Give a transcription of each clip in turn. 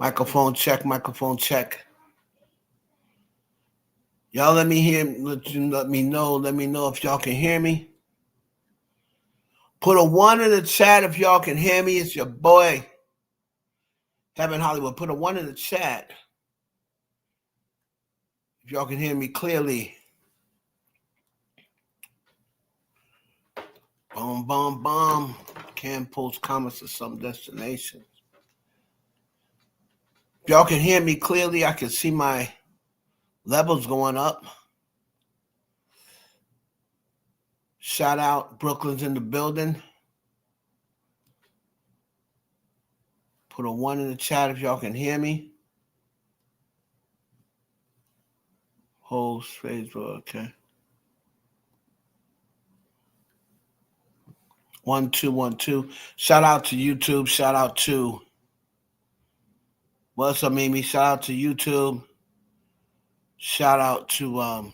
Microphone check, microphone check. Y'all let me know if y'all can hear me. Put a 1 in the chat if y'all can hear me. It's your boy, Heaven Hollywood. Put a 1 in the chat if y'all can hear me clearly. Boom, boom, boom. Can post comments to some destinations. If y'all can hear me clearly, I can see my levels going up. Shout out, Brooklyn's in the building. Put a 1 in the chat if y'all can hear me. Host Facebook, okay. 1 2 1 2. Shout out to YouTube. Shout out to what's up, Mimi? Shout out to YouTube. Shout out to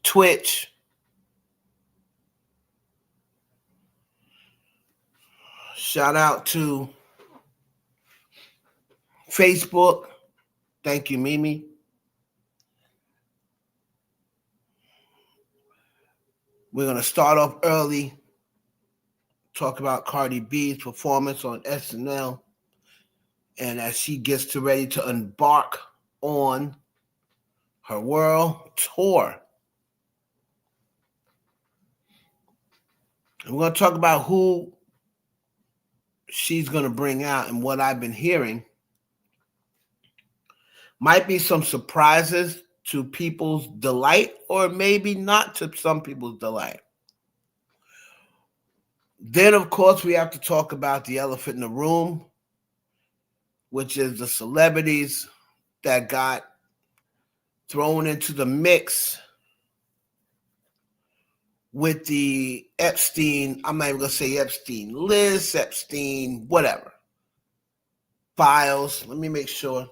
Twitch. Shout out to Facebook. Thank you, Mimi. We're going to start off early. Talk about Cardi B's performance on SNL. And as she gets ready to embark on her world tour. And we're going to talk about who she's going to bring out and what I've been hearing. Might be some surprises to people's delight, or maybe not to some people's delight. Then, of course, we have to talk about the elephant in the room, which is the celebrities that got thrown into the mix with the Epstein, I'm not even going to say Epstein list, Epstein, whatever, files. Let me make sure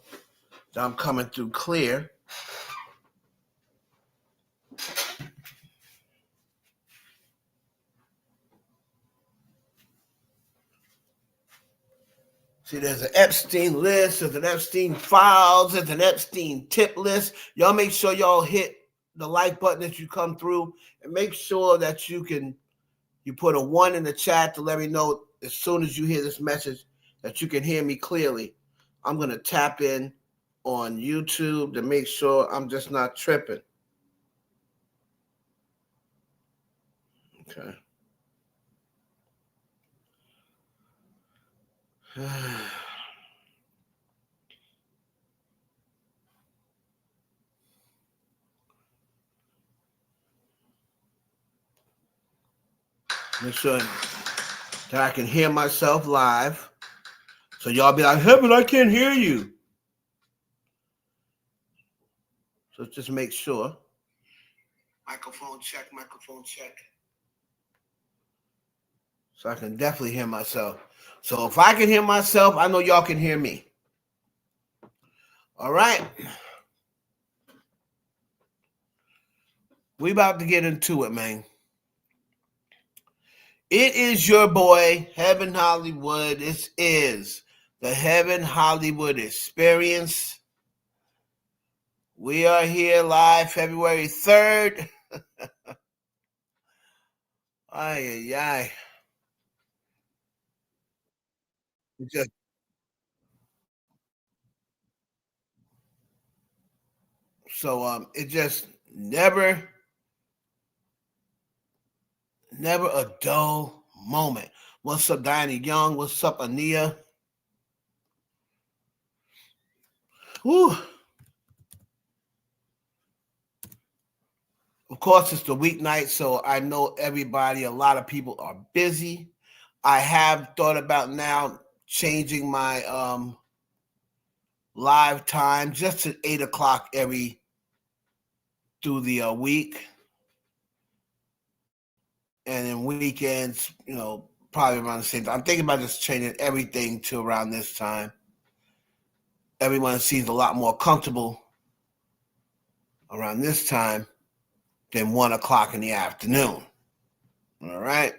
that I'm coming through clear. See, there's an Epstein list, there's an Epstein files, there's an Epstein tip list. Y'all make sure y'all hit the like button as you come through, and make sure that you put a 1 in the chat to let me know as soon as you hear this message that you can hear me clearly. I'm going to tap in on YouTube to make sure I'm just not tripping. Okay. Make sure that I can hear myself live. So y'all be like, Heaven, I can't hear you. So just make sure. Microphone check, microphone check. So I can definitely hear myself. So if I can hear myself, I know y'all can hear me. All right. We about to get into it, man. It is your boy, Heaven Hollywood. This is the Heaven Hollywood Experience. We are here live February 3rd. Ay, ay, ay. It just never a dull moment. What's up, Diana Young? What's up, Ania? Whew. Of course, it's the weeknight, so I know a lot of people are busy. I have thought about now changing my live time just to 8 o'clock through the week. And then weekends, probably around the same time. I'm thinking about just changing everything to around this time. Everyone seems a lot more comfortable around this time than 1 o'clock in the afternoon. All right.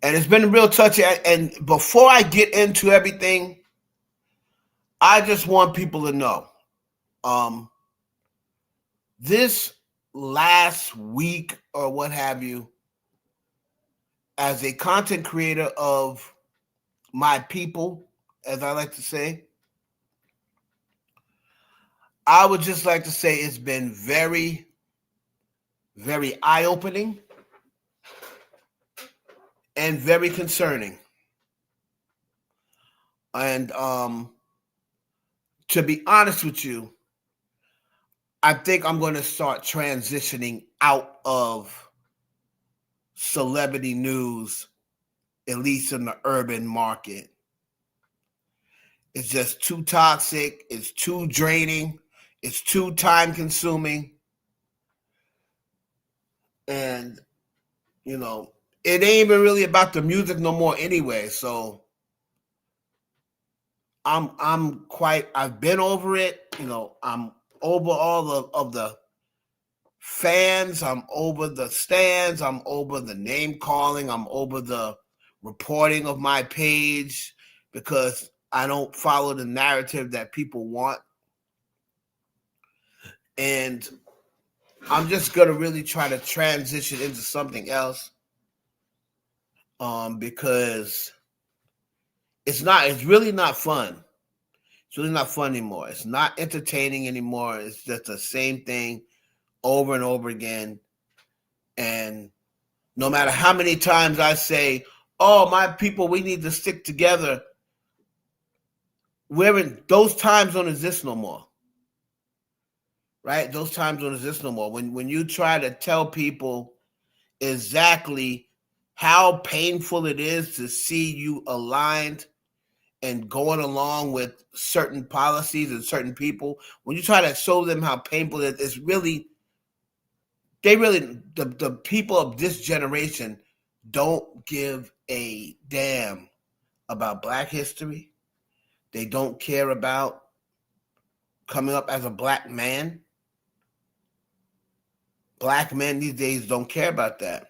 And it's been real touchy. And before I get into everything, I just want people to know, this last week or what have you, as a content creator of my people, as I like to say, I would just like to say it's been very, very eye-opening and very concerning. And to be honest with you, I think I'm going to start transitioning out of celebrity news, at least in the urban market. It's just too toxic. It's too draining. It's too time consuming. And, you know, it ain't even really about the music no more anyway. So I've been over it. You know, I'm over all of the fans. I'm over the stands. I'm over the name calling. I'm over the reporting of my page because I don't follow the narrative that people want. And I'm just going to really try to transition into something else, because it's really not fun. It's really not fun anymore. It's not entertaining anymore. It's just the same thing over and over again. And no matter how many times I say, oh, my people, we need to stick together, those times don't exist no more. Right? Those times don't exist no more. When you try to tell people exactly how painful it is to see you aligned and going along with certain policies and certain people, when you try to show them how painful it is, the people of this generation don't give a damn about Black history. They don't care about coming up as a Black man. Black men these days don't care about that.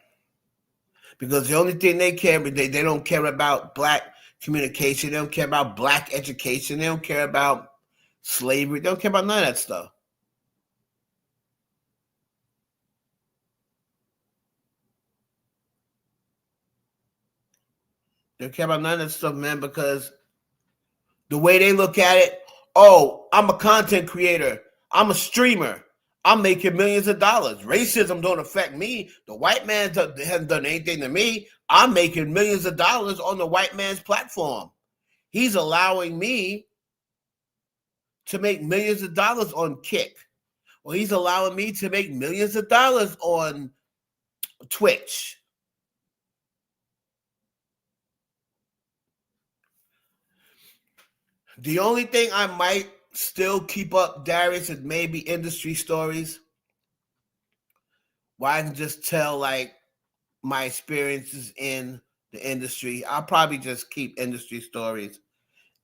Because the only thing they care about, they don't care about Black communication. They don't care about Black education. They don't care about slavery. They don't care about none of that stuff. They don't care about none of that stuff, man, because the way they look at it, oh, I'm a content creator. I'm a streamer. I'm making millions of dollars. Racism don't affect me. The white man hasn't done anything to me. I'm making millions of dollars on the white man's platform. He's allowing me to make millions of dollars on Kick. Or he's allowing me to make millions of dollars on Twitch. The only thing I might still keep up, Darius, is maybe industry stories, where I can just tell like my experiences in the industry. I'll probably just keep industry stories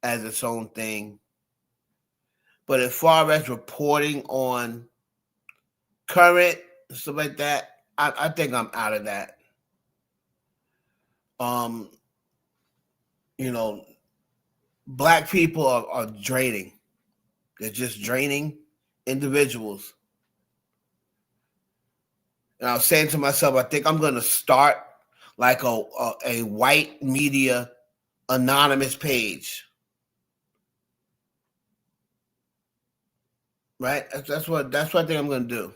as its own thing. But as far as reporting on current stuff like that, I think I'm out of that. You know, Black people are draining. They're just draining individuals. And I was saying to myself, I think I'm going to start like a white media anonymous page. Right? That's what I think I'm going to do.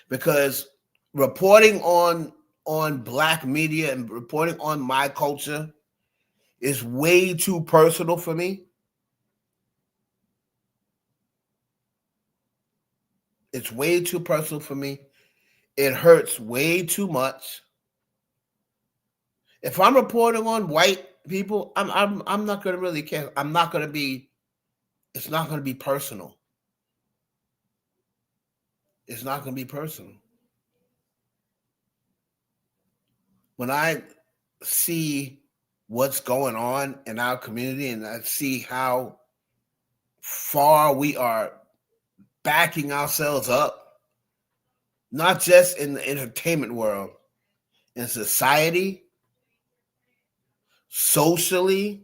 Because reporting on Black media and reporting on my culture is way too personal for me. It's way too personal for me. It hurts way too much. If I'm reporting on white people, I'm not going to really care. I'm not going to be. It's not going to be personal. It's not going to be personal. When I see what's going on in our community and I see how far we are backing ourselves up, not just in the entertainment world, in society, socially,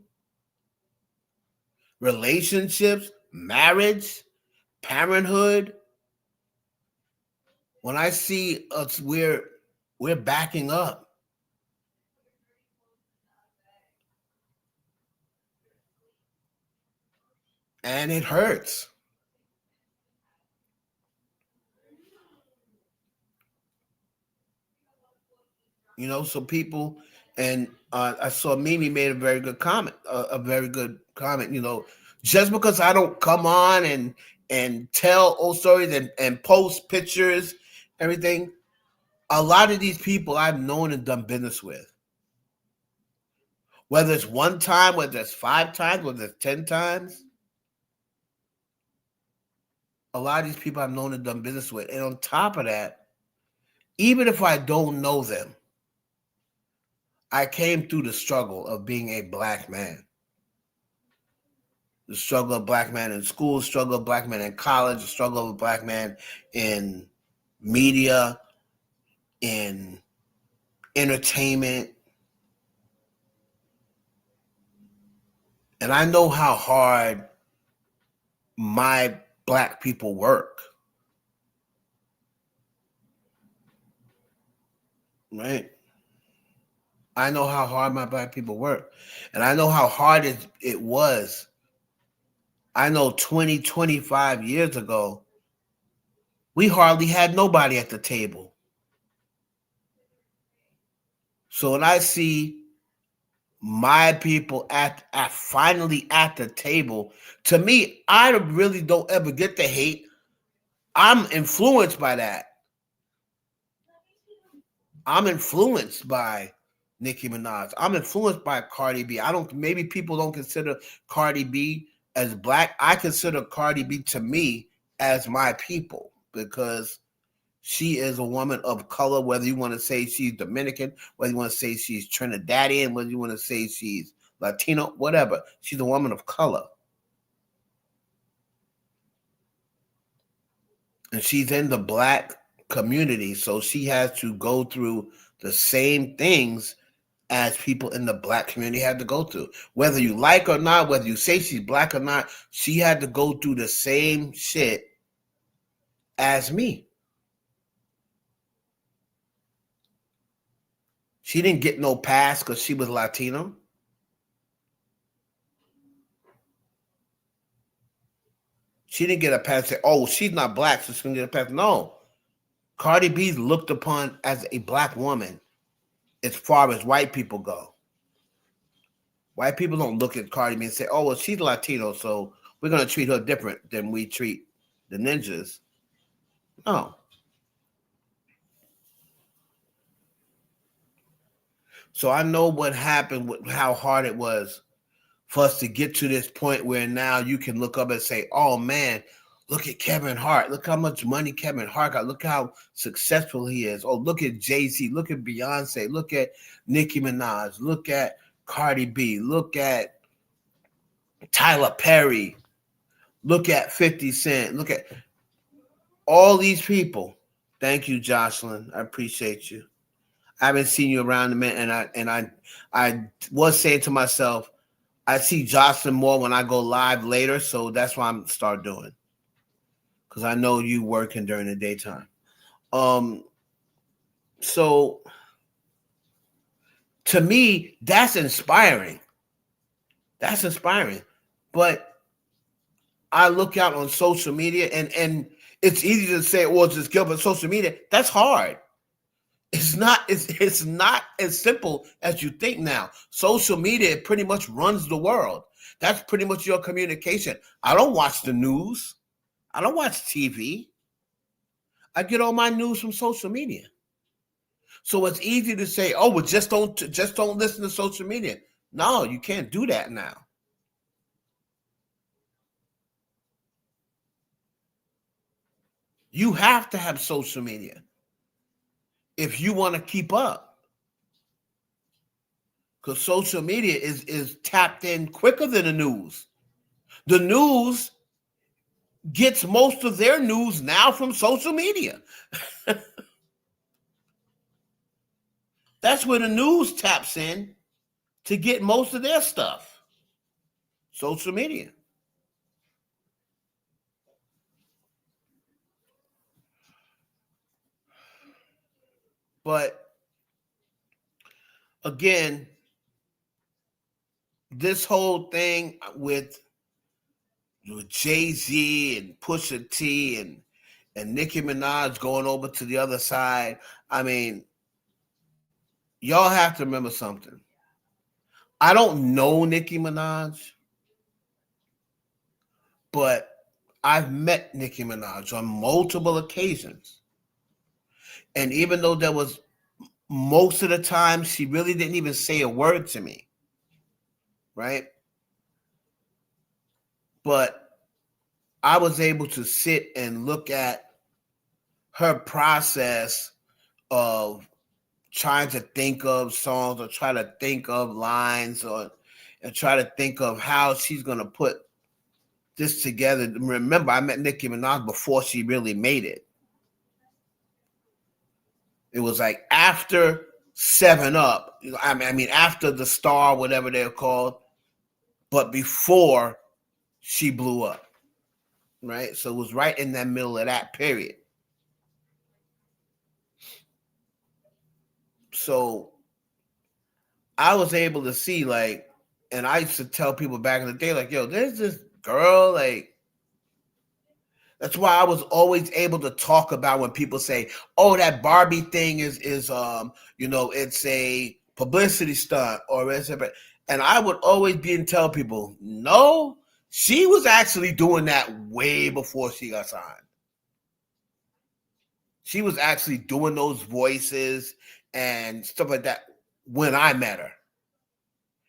relationships, marriage, parenthood. When I see us, we're backing up. And it hurts. So people, and I saw Mimi made a very good comment, a very good comment. Just because I don't come on and tell old stories and post pictures, everything, a lot of these people I've known and done business with. Whether it's one time, whether it's 5 times, whether it's 10 times, a lot of these people I've known and done business with. And on top of that, even if I don't know them, I came through the struggle of being a black man. The struggle of black man in school, the struggle of black man in college, the struggle of a black man in media, in entertainment. And I know how hard my black people work. Right? I know how hard my black people work. And I know how hard it was. I know 20, 25 years ago, we hardly had nobody at the table. So when I see my people at finally at the table, to me, I really don't ever get the hate. I'm influenced by that. I'm influenced by Nicki Minaj. I'm influenced by Cardi B. Maybe people don't consider Cardi B as black. I consider Cardi B, to me, as my people, because she is a woman of color, whether you want to say she's Dominican, whether you want to say she's Trinidadian, whether you want to say she's Latino, whatever. She's a woman of color. And she's in the black community, so she has to go through the same things as people in the black community had to go through. Whether you like or not, whether you say she's black or not, she had to go through the same shit as me. She didn't get no pass because she was Latino. She didn't get a pass. Say, oh, she's not black, so she's gonna get a pass. No, Cardi B's looked upon as a black woman as far as white people go. White people don't look at Cardi B and say, oh, well, she's Latino, so we're gonna treat her different than we treat the ninjas. No. So I know what happened, how hard it was for us to get to this point where now you can look up and say, oh man, look at Kevin Hart. Look how much money Kevin Hart got. Look how successful he is. Oh, look at Jay-Z. Look at Beyonce. Look at Nicki Minaj. Look at Cardi B. Look at Tyler Perry. Look at 50 Cent. Look at all these people. Thank you, Jocelyn. I appreciate you. I haven't seen you around a minute, and I was saying to myself, I see Jocelyn more when I go live later, so that's why I'm start doing. Because I know you working during the daytime. So to me, that's inspiring. That's inspiring. But I look out on social media, and it's easy to say, well, just give up social media. That's hard. It's not as simple as you think now. Social media pretty much runs the world. That's pretty much your communication. I don't watch the news. I don't watch TV. I get all my news from social media. So it's easy to say, oh, well, just don't listen to social media. No, you can't do that now. You have to have social media if you want to keep up. Because social media is tapped in quicker than the news. The news gets most of their news now from social media. That's where the news taps in. to get most of their stuff. Social media. But again, this whole thing with Jay-Z and Pusha T and Nicki Minaj going over to the other side. I mean, y'all have to remember something. I don't know Nicki Minaj, but I've met Nicki Minaj on multiple occasions. And even though there was most of the time she really didn't even say a word to me, right? But I was able to sit and look at her process of trying to think of songs or try to think of lines and try to think of how she's going to put this together. Remember, I met Nicki Minaj before she really made it. It was like after 7 Up, I mean after the Star, whatever they're called, but before she blew up, right? So it was right in that middle of that period. So I was able to see, like, and I used to tell people back in the day, like, yo, there's this girl, like, that's why I was always able to talk about when people say, "Oh, that Barbie thing is it's a publicity stunt or it's a," and I would always be and tell people, "No, she was actually doing that way before she got signed. She was actually doing those voices and stuff like that when I met her.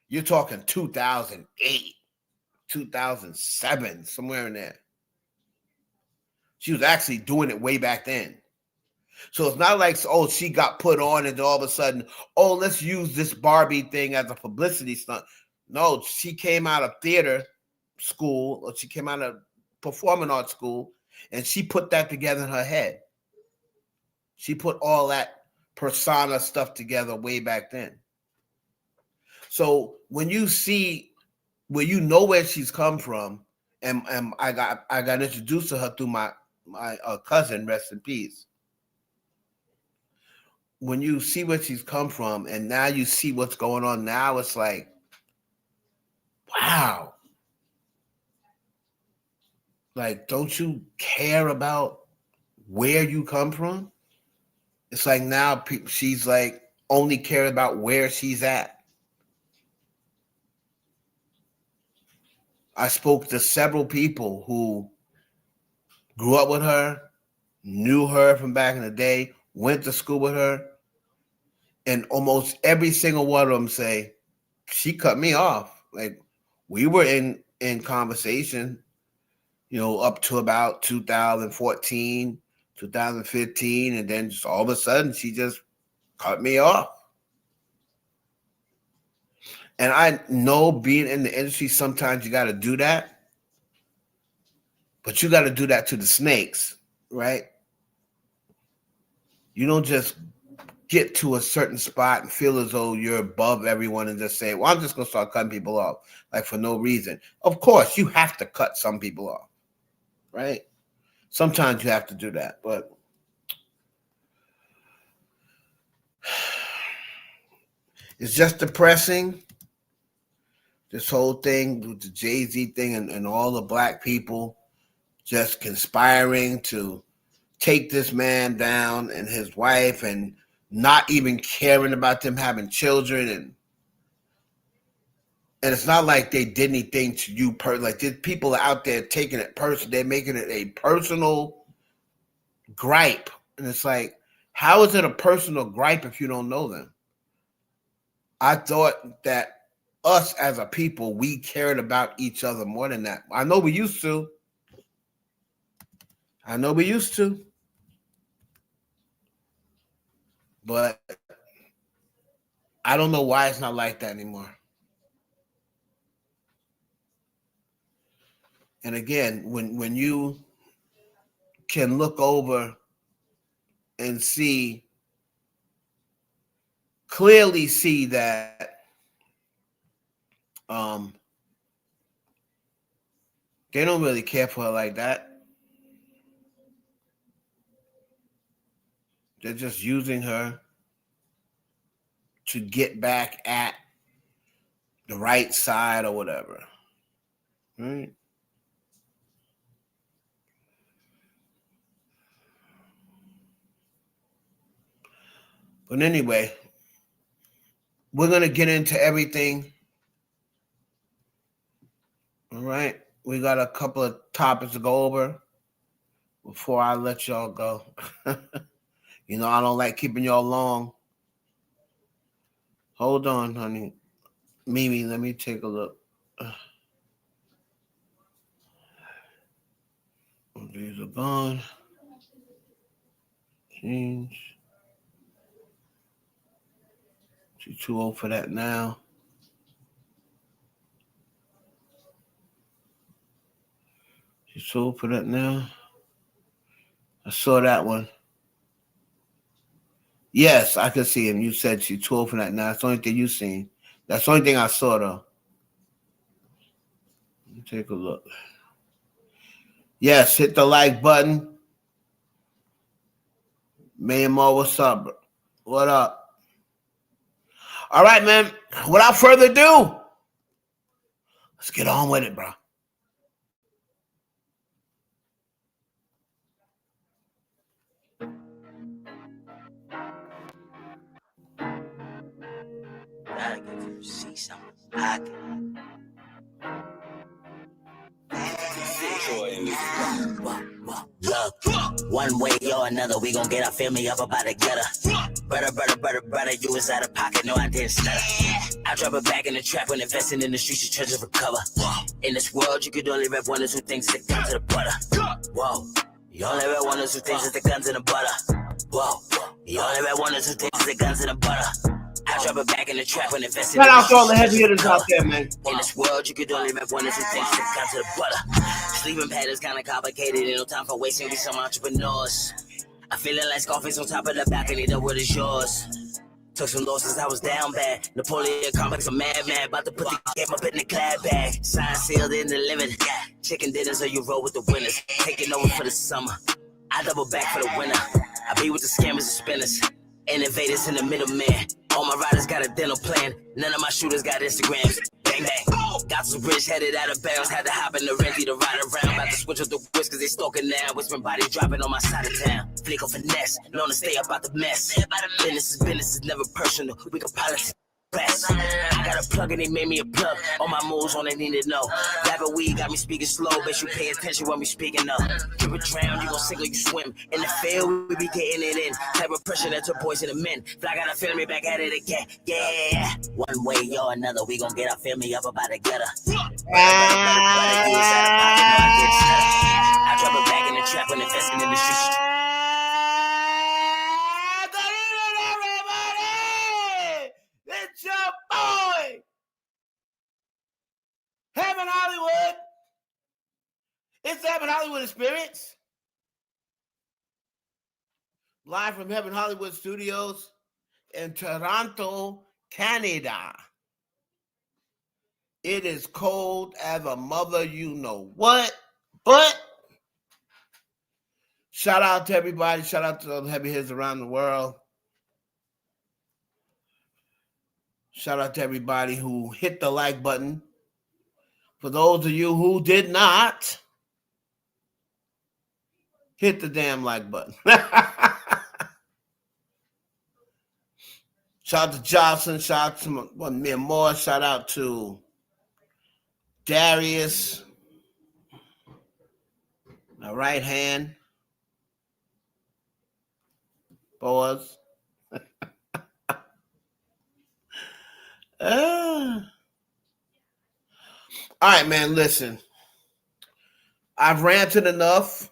You're talking 2008, 2007, somewhere in there. She was actually doing it way back then. So it's not like, oh, she got put on and all of a sudden, oh, let's use this Barbie thing as a publicity stunt. No, she came out of theater school, or she came out of performing arts school, and she put that together in her head. She put all that persona stuff together way back then. So when you see, when you know where she's come from, and I got introduced to her through my cousin, rest in peace. When you see where she's come from, and now you see what's going on now, it's like, wow. Like, don't you care about where you come from? It's like now she's like only care about where she's at. I spoke to several people who grew up with her, knew her from back in the day, went to school with her, and almost every single one of them say, she cut me off. Like, we were in conversation, up to about 2014, 2015, and then just all of a sudden she just cut me off. And I know being in the industry, sometimes you got to do that, but you got to do that to the snakes, right? You don't just get to a certain spot and feel as though you're above everyone and just say, well, I'm just going to start cutting people off, like, for no reason. Of course, you have to cut some people off, right? Sometimes you have to do that, but it's just depressing. This whole thing with the Jay-Z thing and all the black people just conspiring to take this man down and his wife and not even caring about them having children. And it's not like they did anything to you. Like, there's people out there taking it personal. They're making it a personal gripe. And it's like, how is it a personal gripe if you don't know them? I thought that us as a people, we cared about each other more than that. I know we used to. But I don't know why it's not like that anymore. And again, when you can look over and clearly see that They don't really care for her like that. They're just using her to get back at the right side or whatever. Right? But anyway, we're going to get into everything. All right. We got a couple of topics to go over before I let y'all go. You know, I don't like keeping y'all long. Hold on, honey. Mimi, let me take a look. These are gone. Change. She's too old for that now. She's too old for that now. I saw that one. Yes, I could see him. You said she's too old for that now. That's the only thing you seen. That's the only thing I saw, though. Let me take a look. Yes, hit the like button. Maymo, what's up? What up? All right, man. Without further ado, let's get on with it, bro. Gotta get you to see something. I can. Look, one way or another, we gon' get our family up about the gutter. Brother, you was out of pocket, no, I didn't stutter. I drop it back in the trap when investing in the streets, you treasures recover. In this world, you could only rep one or two things that come to the butter. Whoa, you only rep one or two things that the guns in the butter. Whoa, you only rep one or two things that the guns in the butter. I drop it back in the trap when investing in the Shout out to all the heavy hitters out there, man. In this world, you could only rep one or two things that come to the butter. Sleeping patterns kinda complicated, ain't no time for wasting, we some entrepreneurs. I'm feeling like Scarface on top of the balcony, the world is yours. Took some losses, I was down bad. Napoleon complex, a madman, about to put the game up in the clad bag. Sign sealed in the limit. Chicken dinners, so you roll with the winners. Taking over for the summer. I double back for the winner. I be with the scammers and spinners. Innovators in the middleman. All my riders got a dental plan. None of my shooters got Instagrams. Bang, bang. Got some rich headed out of bounds. Had to hop in the renty to ride around. About to switch up the whisk cause they stalking now. Whispering bodies dropping on my side of town. Flick of finesse. Known to stay up out the mess. Business is never personal. We can policy. I got a plug and they made me a plug. All my moves on they need to know. Rapper weed got me speaking slow. Bet you pay attention when we speaking up. You a drown, you gon' sink or you swim. In the field, we be getting it in. Type of pressure that took boys in the men. Fly gotta feel me back at it again. Yeah. One way or another, we gon' get our family up about the gutter. I drop it back in the trap when investing in the streets. It's your boy, Heaven Hollywood. It's Heaven Hollywood Experience. Live from Heaven Hollywood Studios in Toronto, Canada. It is cold as a mother, you know what? But shout out to everybody. Shout out to all the heavy hitters around the world. Shout out to everybody who hit the like button. For those of you who did not, hit the damn like button. Shout out to Johnson. Shout out to me and more. Shout out to Darius. My right hand. Boaz. All right, man, listen. I've ranted enough.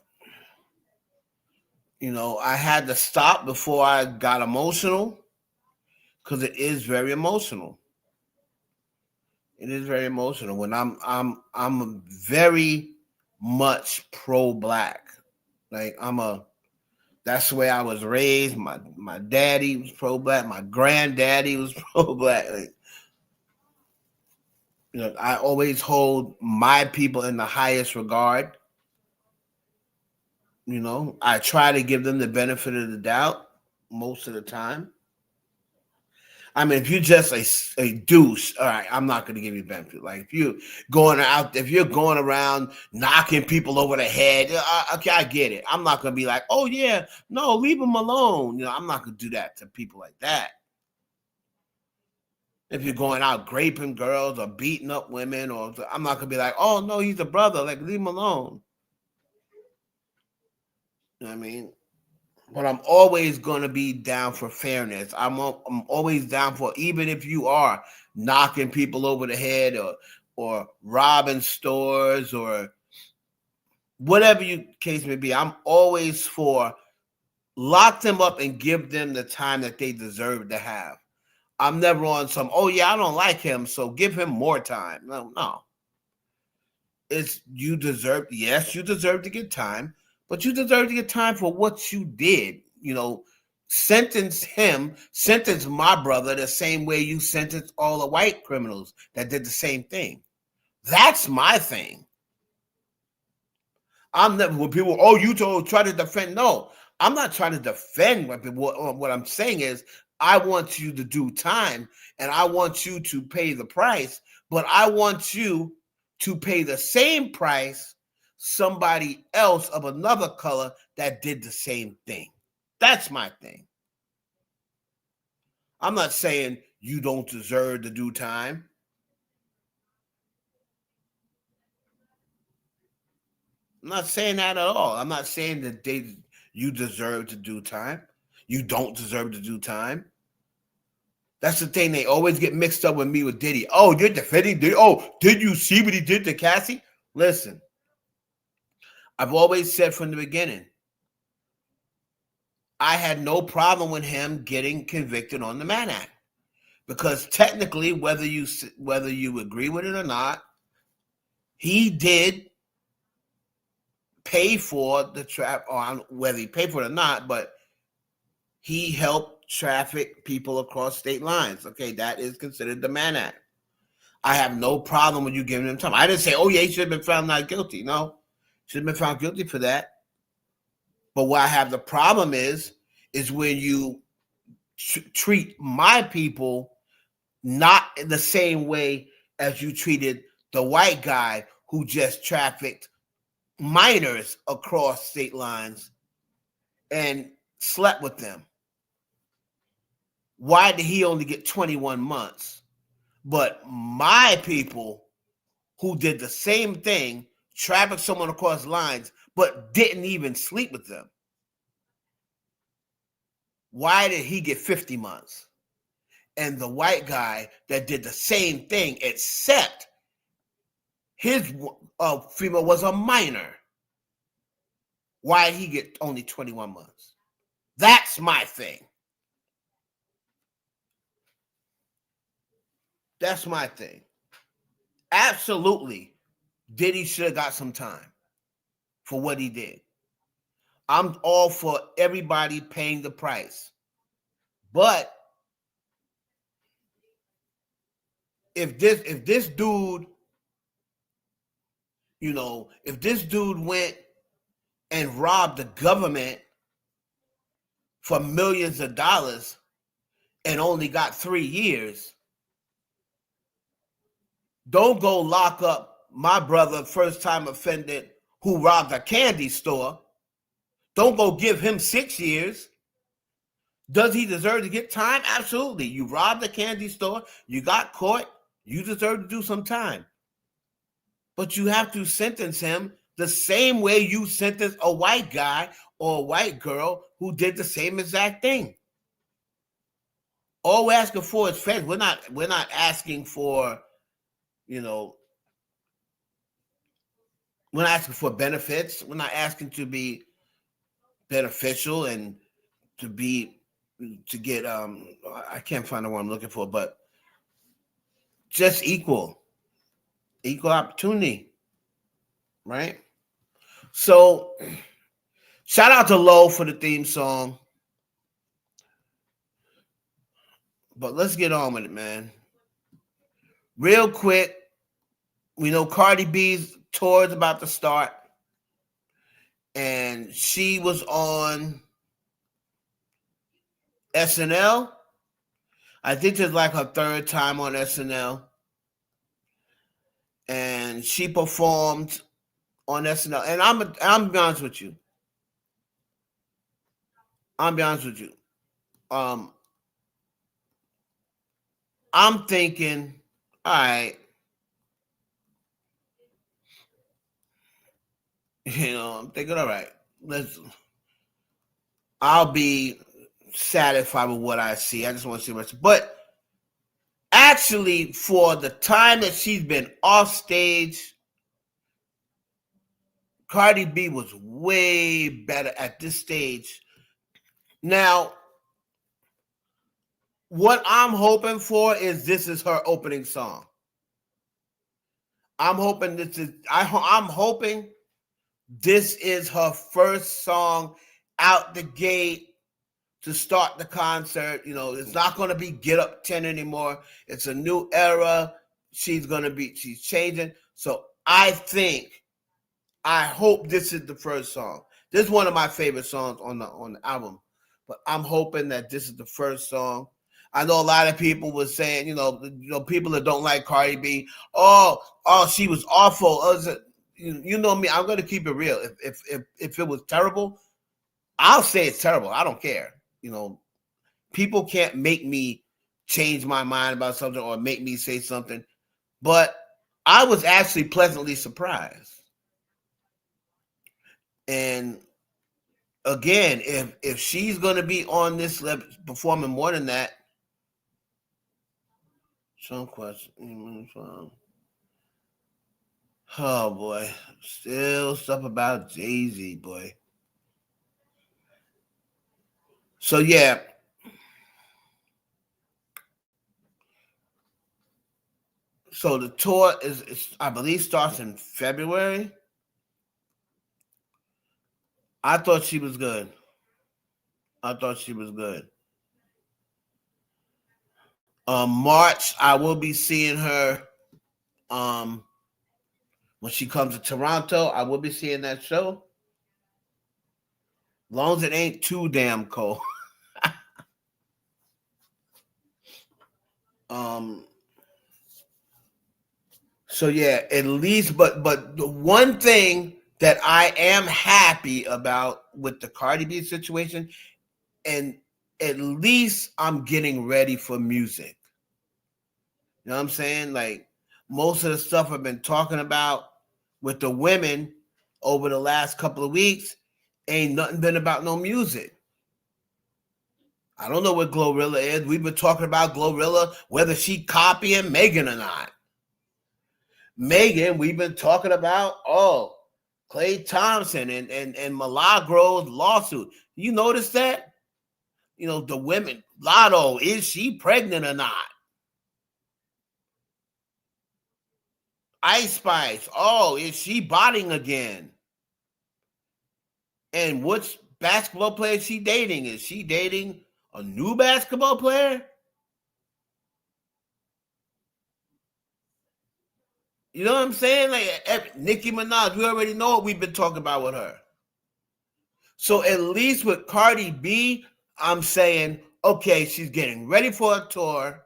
You know, I had to stop before I got emotional because it is very emotional. It is very emotional when I'm very much pro-black. Like that's the way I was raised. My daddy was pro-black. My granddaddy was pro-black. Like, I always hold my people in the highest regard. I try to give them the benefit of the doubt most of the time. I mean, if you're just a douche, all right, I'm not going to give you benefit. Like if you're going around knocking people over the head, okay, I get it. I'm not going to be like, oh yeah, no, leave them alone. I'm not going to do that to people like that. If you're going out graping girls or beating up women, I'm not going to be like, oh no, he's a brother, like leave him alone. You know what I mean? But I'm always going to be down for fairness. I'm always down for, even if you are knocking people over the head or robbing stores or whatever you case may be, I'm always for lock them up and give them the time that they deserve to have. I'm never on some, oh yeah, I don't like him, so give him more time. No. Yes, you deserve to get time, but you deserve to get time for what you did. Sentence my brother the same way you sentenced all the white criminals that did the same thing. That's my thing. I'm never, when people, oh, you try to defend. No, I'm not trying to defend what I'm saying is I want you to do time and I want you to pay the price, but I want you to pay the same price somebody else of another color that did the same thing. That's my thing. I'm not saying you don't deserve to do time. I'm not saying that at all. I'm not saying that you deserve to do time. You don't deserve to do time. That's the thing. They always get mixed up with me with Diddy. Oh, you're defending Diddy. Oh, did you see what he did to Cassie? Listen, I've always said from the beginning, I had no problem with him getting convicted on the Mann Act. Because technically, whether you agree with it or not, he did pay for the trap, or whether he paid for it or not, but he helped traffic people across state lines. Okay, that is considered the Mann Act. I have no problem with you giving him time. I didn't say, oh yeah, he should have been found not guilty. No, should have been found guilty for that. But what I have the problem is when you treat my people not in the same way as you treated the white guy who just trafficked minors across state lines and slept with them. Why did he only get 21 months? But my people who did the same thing, trafficked someone across lines, but didn't even sleep with them. Why did he get 50 months? And the white guy that did the same thing, except his female was a minor, why did he get only 21 months? That's my thing. That's my thing. Absolutely, Diddy should have got some time for what he did. I'm all for everybody paying the price. But if this dude, if this dude went and robbed the government for millions of dollars and only got 3 years, don't go lock up my brother, first time offended, who robbed a candy store. Don't go give him 6 years. Does he deserve to get time? Absolutely. You robbed a candy store, you got caught, you deserve to do some time. But you have to sentence him the same way you sentence a white guy or a white girl who did the same exact thing. All we're asking for is fairness. We're not asking for, we're not asking for benefits. We're not asking to be beneficial and to get I can't find the one I'm looking for, but just equal opportunity, right? So shout out to Low for the theme song. But let's get on with it, man. Real quick, We know Cardi B's tour is about to start, and she was on SNL. I think it's like her third time on SNL, and she performed on SNL. And I'm be honest with you. I'm be honest with you. I'm thinking, all right, I'm thinking, all right, I'll be satisfied with what I see. I just want to see much. But actually, for the time that she's been off stage, Cardi B was way better at this stage. Now, what I'm hoping for is this is her opening song. I'm hoping I'm hoping this is her first song out the gate to start the concert. It's not going to be Get Up 10 anymore. It's a new era. She's changing. So I hope this is the first song. This is one of my favorite songs on the album. But I'm hoping that this is the first song. I know a lot of people were saying, people that don't like Cardi B, oh, she was awful. You know me, I'm going to keep it real. If it was terrible, I'll say it's terrible. I don't care. People can't make me change my mind about something or make me say something. But I was actually pleasantly surprised. And again, if she's going to be on this level, performing more than that, some question. Oh boy, still stuff about Jay-Z, boy. So yeah. So the tour is I believe starts in February. I thought she was good. March, I will be seeing her. When she comes to Toronto, I will be seeing that show. As long as it ain't too damn cold. So yeah, at least, but the one thing that I am happy about with the Cardi B situation, and at least I'm getting ready for music. You know what I'm saying? Like most of the stuff I've been talking about with the women over the last couple of weeks ain't nothing been about no music. I don't know what Glorilla is. We've been talking about Glorilla, whether she copying Megan or not. Megan, we've been talking about, Klay Thompson and Milagro's lawsuit. You notice that? The women, Lotto, is she pregnant or not? Ice Spice, is she botting again? And which basketball player is she dating? Is she dating a new basketball player? You know what I'm saying? Like Nicki Minaj, we already know what we've been talking about with her. So at least with Cardi B, I'm saying, okay, she's getting ready for a tour.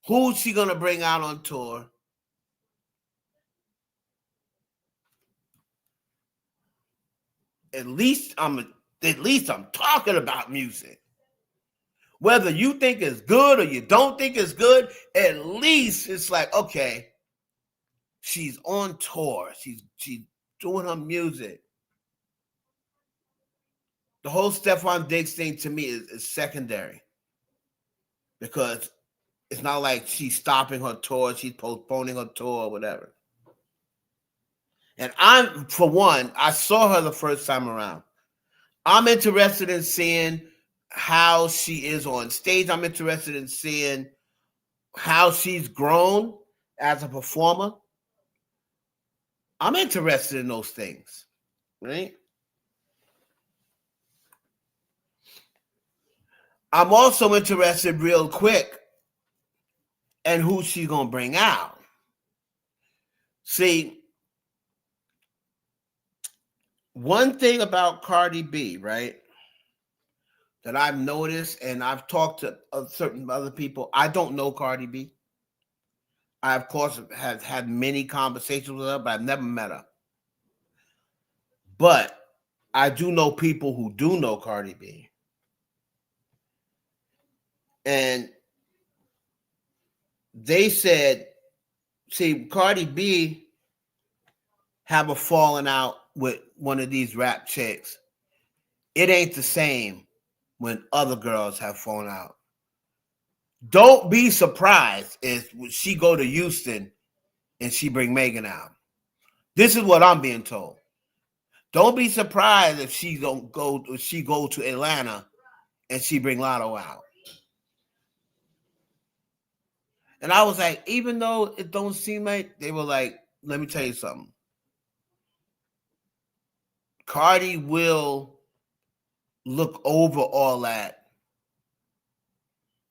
Who's she gonna bring out on tour? At least I'm talking about music. Whether you think it's good or you don't think it's good, at least it's like, okay, she's on tour. She's doing her music. The whole Stephon Diggs thing to me is secondary. Because it's not like she's stopping her tour, she's postponing her tour or whatever. And for one, I saw her the first time around. I'm interested in seeing how she is on stage. I'm interested in seeing how she's grown as a performer. I'm interested in those things, right? I'm also interested real quick in who she's going to bring out. See, one thing about Cardi B, right, that I've noticed, and I've talked to certain other people. I don't know Cardi B. I, of course, have had many conversations with her, but I've never met her. But I do know people who do know Cardi B. And they said, see, Cardi B have a falling out with one of these rap chicks. It ain't the same when other girls have fallen out. Don't be surprised if she go to Houston and she bring Megan out. This is what I'm being told. Don't be surprised if she don't go. If she go to Atlanta and she bring Lotto out. And I was like, even though it don't seem like, they were like, let me tell you something. Cardi will look over all that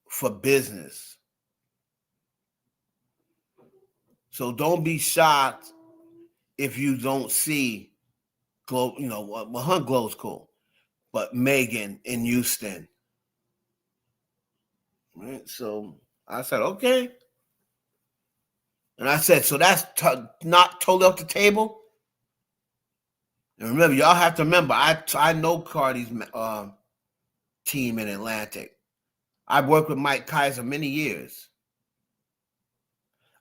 for business. So don't be shocked if you don't see Glow, you know, well, her Glow's cool, but Megan in Houston. Right? So I said, okay. And I said, so that's not totally off the table. And remember, y'all have to remember, I know Cardi's team in Atlantic. I've worked with Mike Kaiser many years.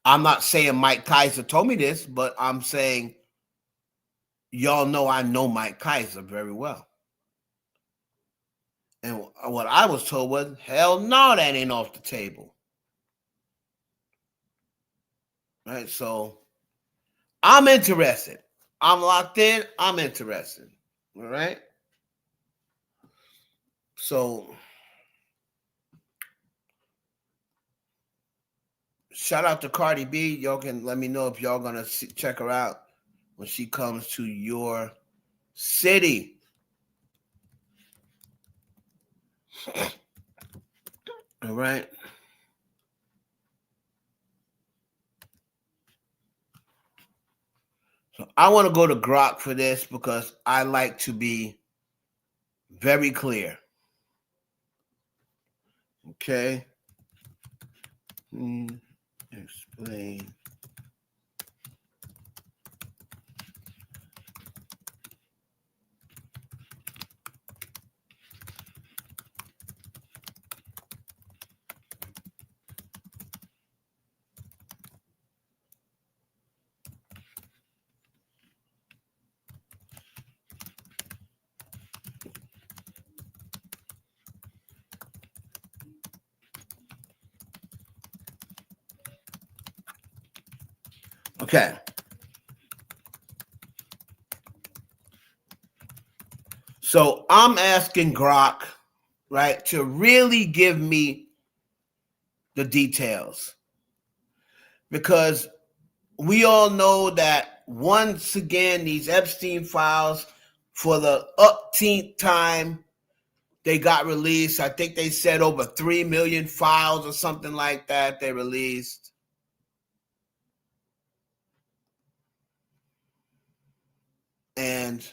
I'm not saying Mike Kaiser told me this, but I'm saying y'all know I know Mike Kaiser very well. And what I was told was, hell no, that ain't off the table. Right? So I'm interested. I'm locked in. I'm interested. All right? So shout out to Cardi B. Y'all can let me know if y'all going to check her out when she comes to your city. All right? So I want to go to Grok for this because I like to be very clear. Okay? Explain. Okay. So I'm asking Grok, right, to really give me the details. Because we all know that once again, these Epstein files, for the upteenth time, they got released. I think they said over 3 million files or something like that they released. And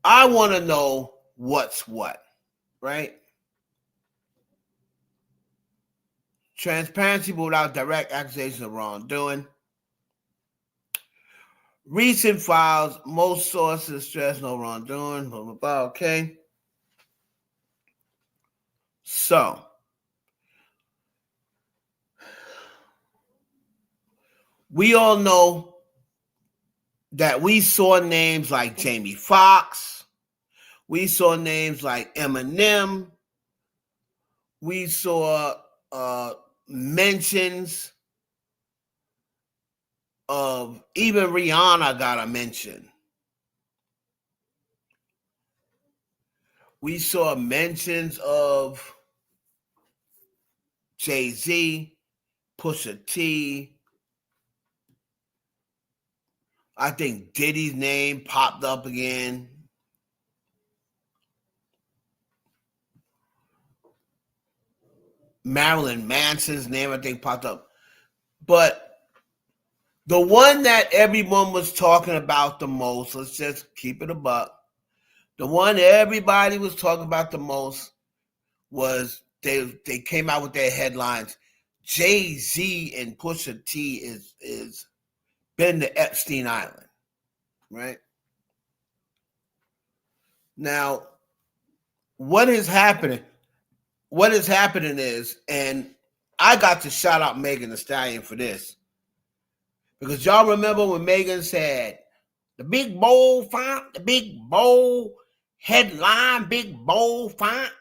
I want to know what's what, right? Transparency without direct accusation of wrongdoing. Recent files, most sources stress no wrongdoing, blah, blah, blah, okay? So, we all know that we saw names like Jamie Foxx. We saw names like Eminem. We saw mentions of even Rihanna got a mention. We saw mentions of Jay-Z, Pusha T. I think Diddy's name popped up again. Marilyn Manson's name, I think, popped up. But The one that everyone was talking about the most, let's just keep it a buck. The one everybody was talking about the most was they came out with their headlines. Jay-Z and Pusha T is been to Epstein Island, right? Now, what is happening? What is happening is, and I got to shout out Megan Thee Stallion for this. Because y'all remember when Megan said, the big bold font, the big bold headline, big bold font,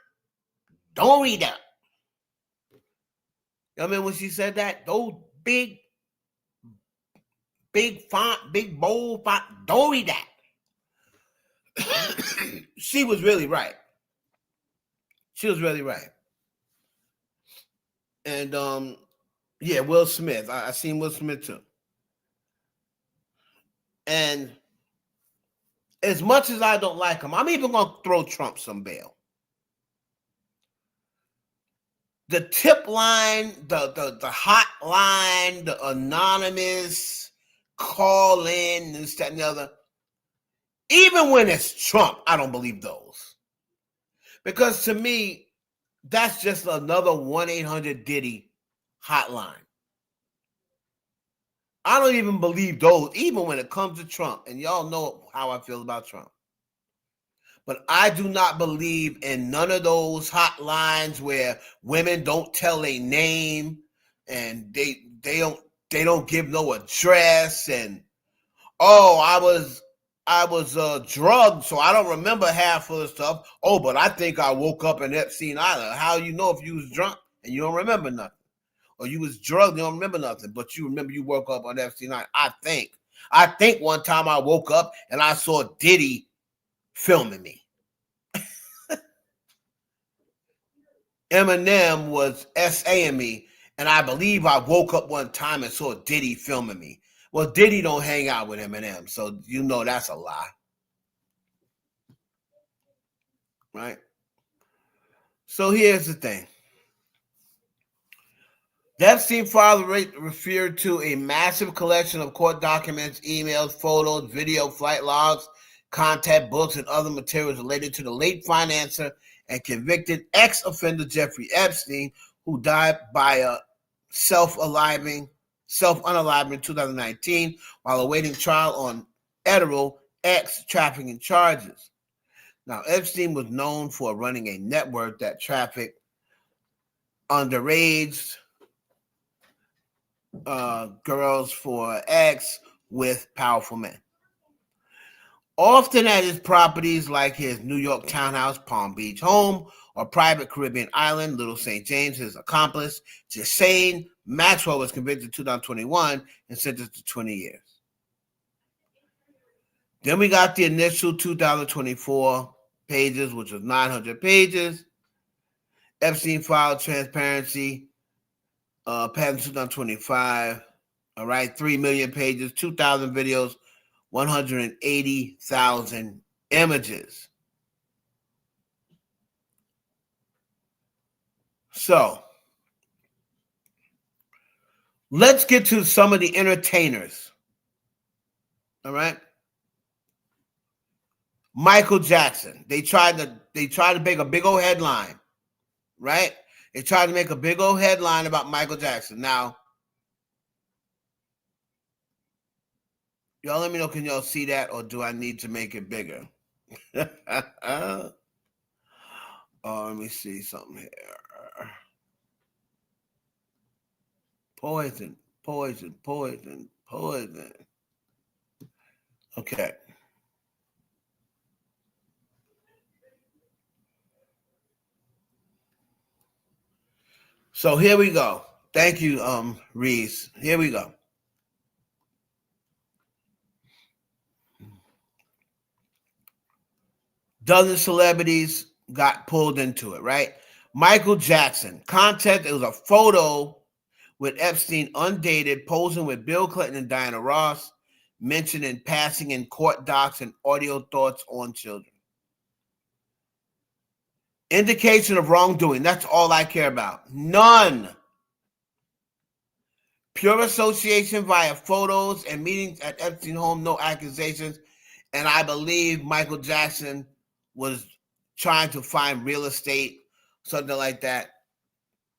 don't read that. Y'all remember when she said that? Those big font, big bold font, don't read that. She was really right. She was really right. And yeah, Will Smith. I seen Will Smith too. And as much as I don't like him, I'm even gonna throw Trump some bail. The tip line, the hotline, the anonymous call in, this, that, and the other. Even when it's Trump, I don't believe those. Because to me, that's just another 1-800-DIDDY hotline. I don't even believe those, even when it comes to Trump. And y'all know how I feel about Trump. But I do not believe in none of those hotlines where women don't tell a name and they don't give no address and I was drugged, so I don't remember half of the stuff. Oh, but I think I woke up in Epstein Island. How you know if you was drunk and you don't remember nothing? Or you was drugged, you don't remember nothing, but you remember you woke up on Epstein Island. I think one time I woke up and I saw Diddy filming me. Eminem was SAing me, and I believe I woke up one time and saw Diddy filming me. Well, Diddy don't hang out with Eminem, so you know that's a lie. Right? So here's the thing. The Epstein file referred to a massive collection of court documents, emails, photos, video, flight logs, contact books, and other materials related to the late financier and convicted ex-offender Jeffrey Epstein, who died by a self-unaliving in 2019 while awaiting trial on federal trafficking charges. Now, Epstein was known for running a network that trafficked underage girls for X with powerful men. Often at his properties like his New York townhouse, Palm Beach home, or private Caribbean island, Little St. James, his accomplice, Ghislaine Maxwell, was convicted in 2021 and sentenced to 20 years. Then we got the initial 2024 pages, which was 900 pages. Epstein filed transparency, patent 2025. All right, 3 million pages, 2,000 videos, 180,000 images. So, let's get to some of the entertainers. All right. Michael Jackson. They tried to make a big old headline, right? They tried to make a big old headline about Michael Jackson. Now, y'all let me know, can y'all see that, or do I need to make it bigger? Oh, let me see something here. Poison. Okay. So here we go. Thank you, Reese. Here we go. Dozen celebrities got pulled into it, right? Michael Jackson. Context, it was a photo with Epstein undated, posing with Bill Clinton and Diana Ross, mentioned in passing in court docs and audio thoughts on children. Indication of wrongdoing. That's all I care about. None. Pure association via photos and meetings at Epstein's home, no accusations. And I believe Michael Jackson was trying to find real estate, something like that.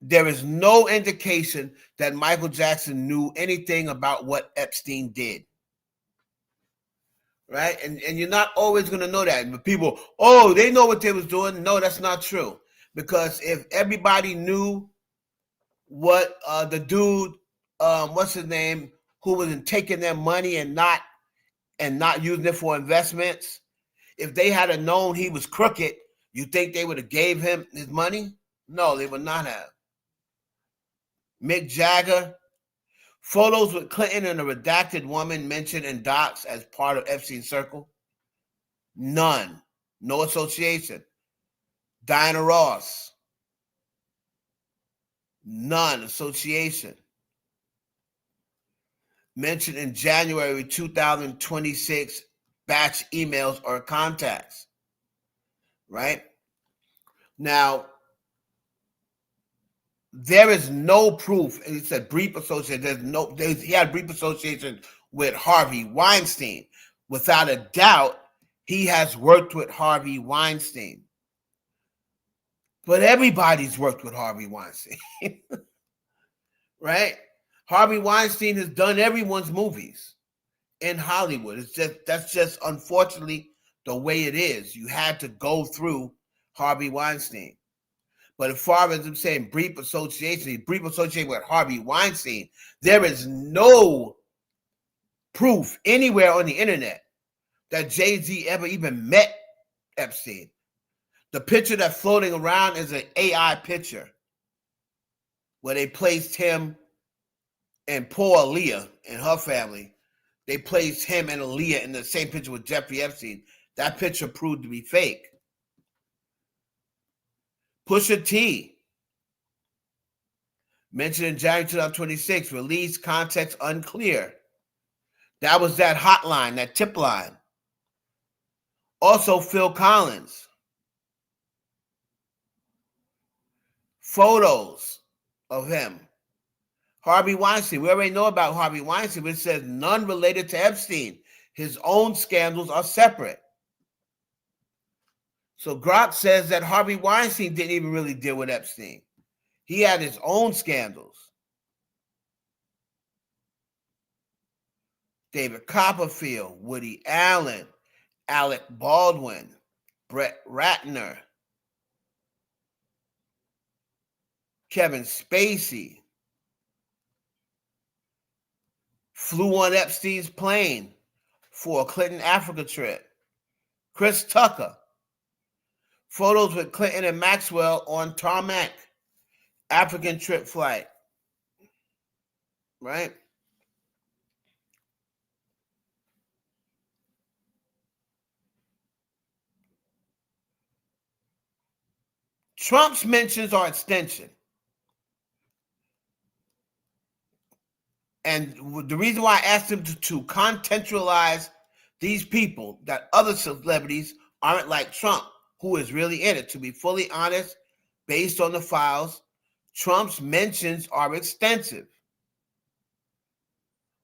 There is no indication that Michael Jackson knew anything about what Epstein did. Right? And you're not always going to know that. But people, oh, they know what they was doing. No, that's not true. Because if everybody knew what the dude, what's his name, who was taking their money and not using it for investments, if they had known he was crooked, you think they would have gave him his money? No, they would not have. Mick Jagger, photos with Clinton and a redacted woman mentioned in docs as part of Epstein's circle. None. No association. Diana Ross. None association. Mentioned in January 2026 batch emails or contacts. Right? Now, there is no proof, and he said brief association. He had brief association with Harvey Weinstein. Without a doubt, he has worked with Harvey Weinstein. But everybody's worked with Harvey Weinstein. Right? Harvey Weinstein has done everyone's movies in Hollywood. That's just unfortunately the way it is. You had to go through Harvey Weinstein. But as far as I'm saying brief association with Harvey Weinstein, there is no proof anywhere on the internet that Jay-Z ever even met Epstein. The picture that's floating around is an AI picture where they placed him and poor Aaliyah and her family. They placed him and Aaliyah in the same picture with Jeffrey Epstein. That picture proved to be fake. Pusha T, mentioned in January 2026, release context unclear. That was that hotline, that tip line. Also, Phil Collins. Photos of him. Harvey Weinstein. We already know about Harvey Weinstein, but it says none related to Epstein. His own scandals are separate. So Grok says that Harvey Weinstein didn't even really deal with Epstein. He had his own scandals. David Copperfield, Woody Allen, Alec Baldwin, Brett Ratner, Kevin Spacey, flew on Epstein's plane for a Clinton Africa trip. Chris Tucker, photos with Clinton and Maxwell on tarmac, African trip flight. Right? Trump's mentions are extension. And the reason why I asked him to contextualize these people, that other celebrities aren't like Trump, who is really in it. To be fully honest, based on the files, Trump's mentions are extensive.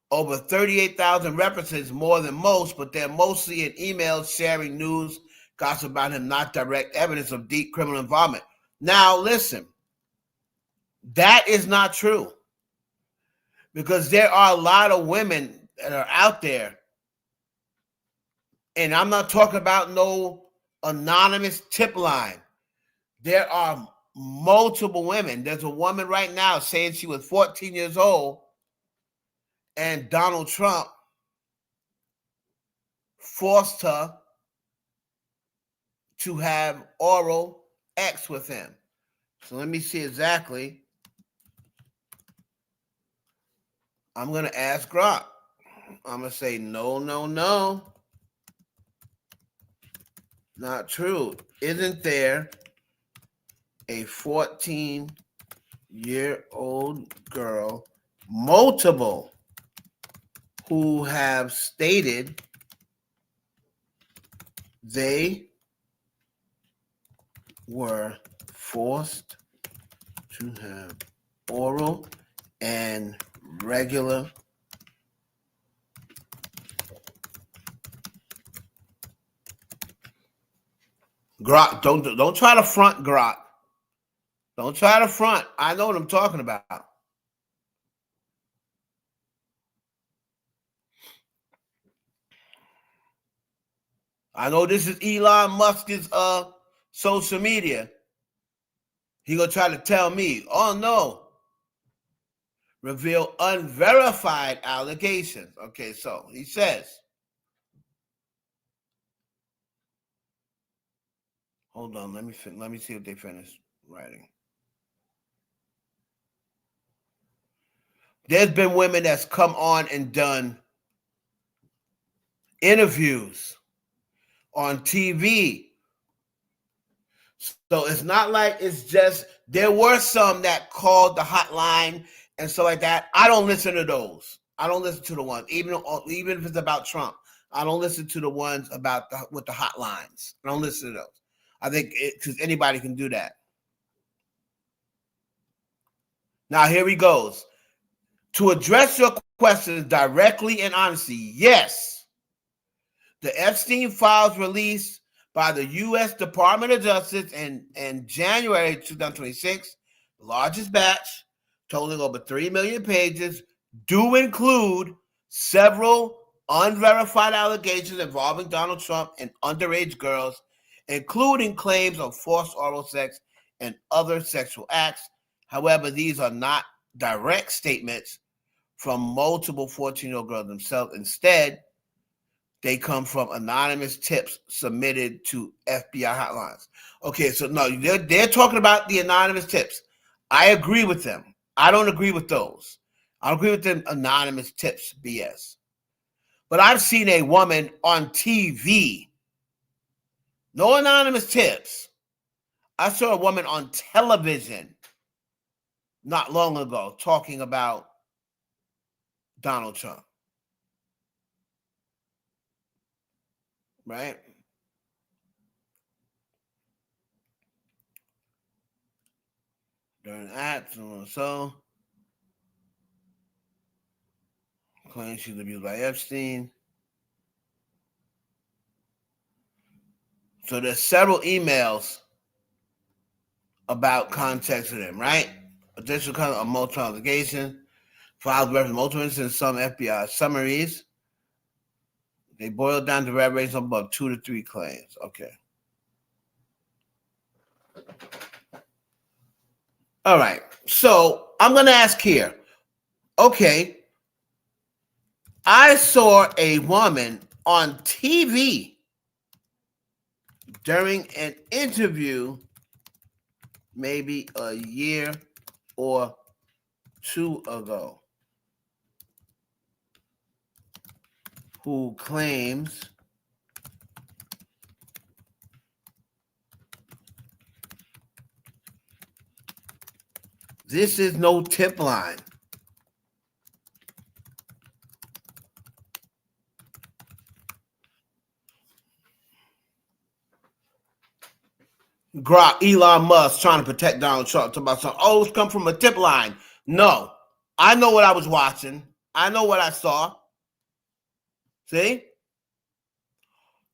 Over 38,000 references, more than most, but they're mostly in emails sharing news, gossip about him, not direct evidence of deep criminal involvement. Now, listen, that is not true. Because there are a lot of women that are out there, and I'm not talking about no anonymous tip line. There are multiple women. There's a woman right now saying she was 14 years old, and Donald Trump forced her to have oral sex with him. So let me see exactly. I'm going to ask Grok. I'm going to say, no. Not true. Isn't there a 14-year-old girl, multiple, who have stated they were forced to have oral and regular Grok. Don't try to front, Grok. Don't try to front. I know what I'm talking about. I know this is Elon Musk's social media. He gonna try to tell me, oh no, reveal unverified allegations. Okay, so he says, hold on, let me see if they finish writing. There's been women that's come on and done interviews on TV. So it's not like it's just, there were some that called the hotline and stuff like that. I don't listen to those. I don't listen to the ones, even if it's about Trump. I don't listen to the ones about with the hotlines. I don't listen to those. I think because anybody can do that. Now here he goes. To address your questions directly and honestly, yes, the Epstein files released by the U.S. Department of Justice in January 2026, the largest batch, totaling over 3 million pages, do include several unverified allegations involving Donald Trump and underage girls, including claims of forced oral sex and other sexual acts. However, these are not direct statements from multiple 14-year-old girls themselves. Instead, they come from anonymous tips submitted to FBI hotlines. Okay, so no, they're talking about the anonymous tips. I agree with them. I don't agree with those. I agree with them anonymous tips BS. But I've seen a woman on TV, no anonymous tips. I saw a woman on television not long ago talking about Donald Trump. Right? During acts and so claims she was abused by Epstein. So there's several emails about context of them, right? Additional kind of multiple allegations, files reference multiple instances, some FBI summaries. They boil down to red rates of about 2 to 3 claims. Okay. All right. So I'm going to ask here. Okay. I saw a woman on TV during an interview maybe a year or 2 ago who claims this is no tip line. Grok, Elon Musk trying to protect Donald Trump. Talking about something. Oh, it's come from a tip line. No, I know what I was watching. I know what I saw. See?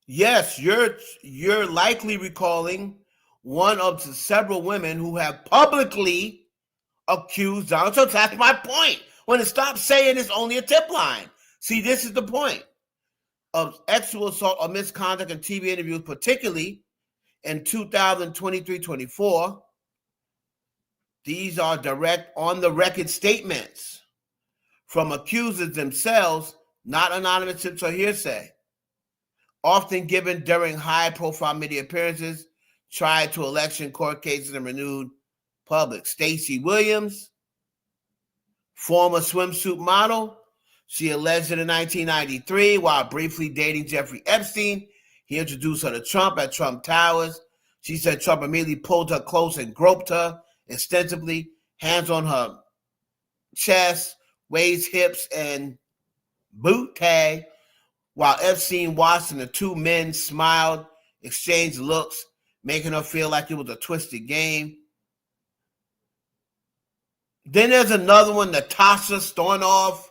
Yes, you're likely recalling one of the several women who have publicly accused Donald Trump. That's my point. When it stops saying it's only a tip line. See, this is the point of sexual assault or misconduct in TV interviews, particularly in 2023-24. These are direct on-the-record statements from accusers themselves, not anonymous tips or hearsay, often given during high-profile media appearances, tried to election court cases, and renewed public. Stacey Williams, former swimsuit model, she alleged in 1993, while briefly dating Jeffrey Epstein, he introduced her to Trump at Trump Towers. She said Trump immediately pulled her close and groped her extensively, hands on her chest, waist, hips, and booty, while Epstein watched and the two men smiled, exchanged looks, making her feel like it was a twisted game. Then there's another one, Natasha Stornoff.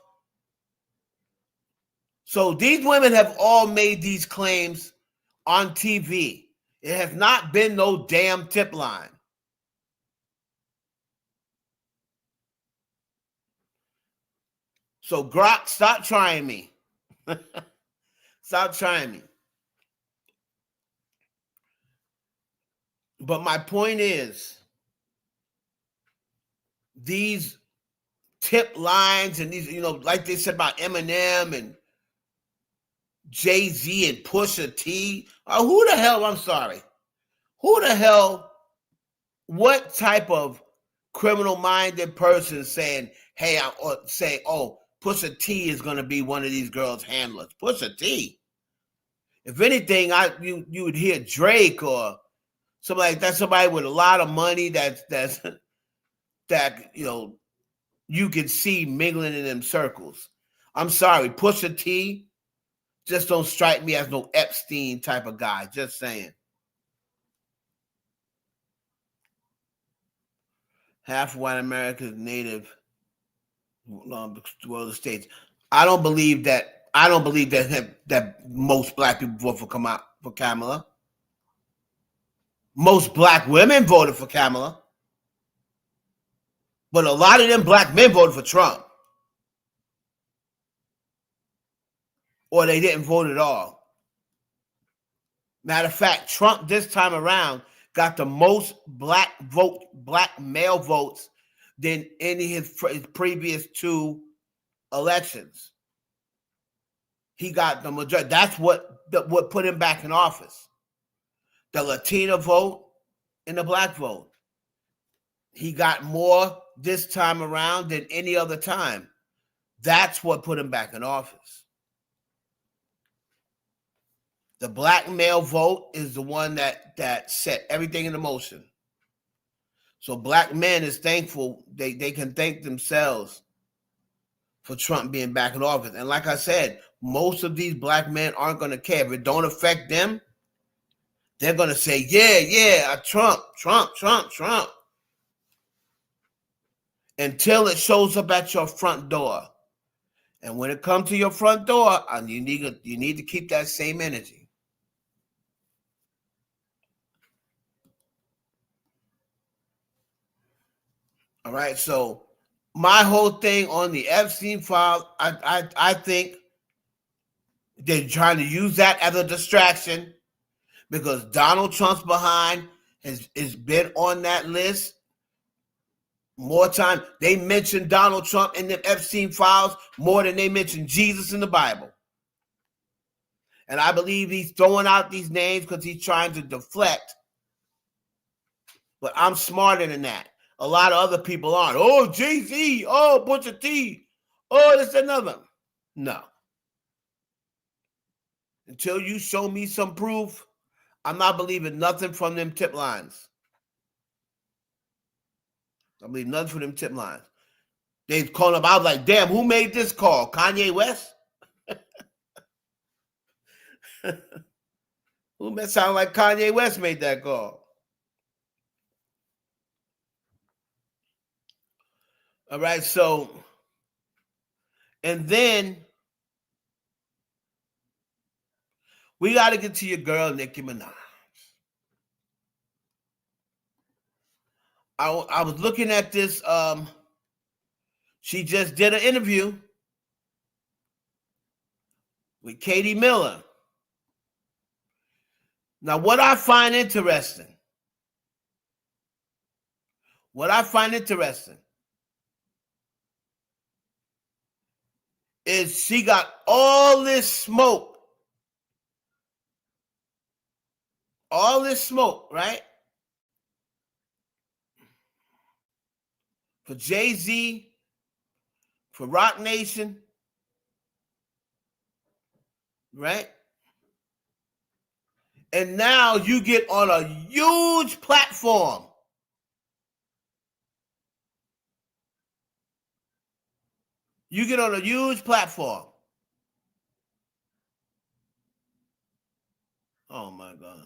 So these women have all made these claims on TV. It has not been no damn tip line. So Grok, stop trying me. Stop trying me. But my point is, these tip lines and these, like they said about Eminem and Jay-Z and Pusha T. Who the hell, I'm sorry. Who the hell, what type of criminal-minded person saying, hey, or say, oh, Pusha T is going to be one of these girls' handlers? Pusha T. If anything, you would hear Drake or somebody like that, somebody with a lot of money that you can see mingling in them circles. I'm sorry, Pusha T just don't strike me as no Epstein type of guy. Just saying. Half white America is native the states. I don't believe that. That most black people vote for Kamala. Most black women voted for Kamala, but a lot of them black men voted for Trump, or they didn't vote at all. Matter of fact, Trump this time around got the most black male votes than any of his previous two elections. He got the majority. That's what put him back in office. The Latina vote and the black vote. He got more this time around than any other time. That's what put him back in office. The black male vote is the one that set everything into motion. So black men is thankful. They can thank themselves for Trump being back in office. And like I said, most of these black men aren't going to care. If it don't affect them, they're going to say, yeah, Trump. Until it shows up at your front door. And when it comes to your front door, you need to keep that same energy. All right, so my whole thing on the Epstein file, I think they're trying to use that as a distraction because Donald Trump's behind has been on that list more time. They mentioned Donald Trump in the Epstein files more than they mentioned Jesus in the Bible. And I believe he's throwing out these names because he's trying to deflect. But I'm smarter than that. A lot of other people aren't. Oh, Jay-Z. Oh, Pusha T. Oh, this another. No. Until you show me some proof, I'm not believing nothing from them tip lines. I believe nothing from them tip lines. They called up. I was like, damn, who made this call? Kanye West? Who made sound like Kanye West made that call? All right, so, and then we got to get to your girl, Nicki Minaj. I was looking at this. She just did an interview with Katie Miller. Now, what I find interesting is she got all this smoke, right? For Jay-Z, for Rock Nation, right? And now you get on a huge platform. You get on a huge platform. Oh my God.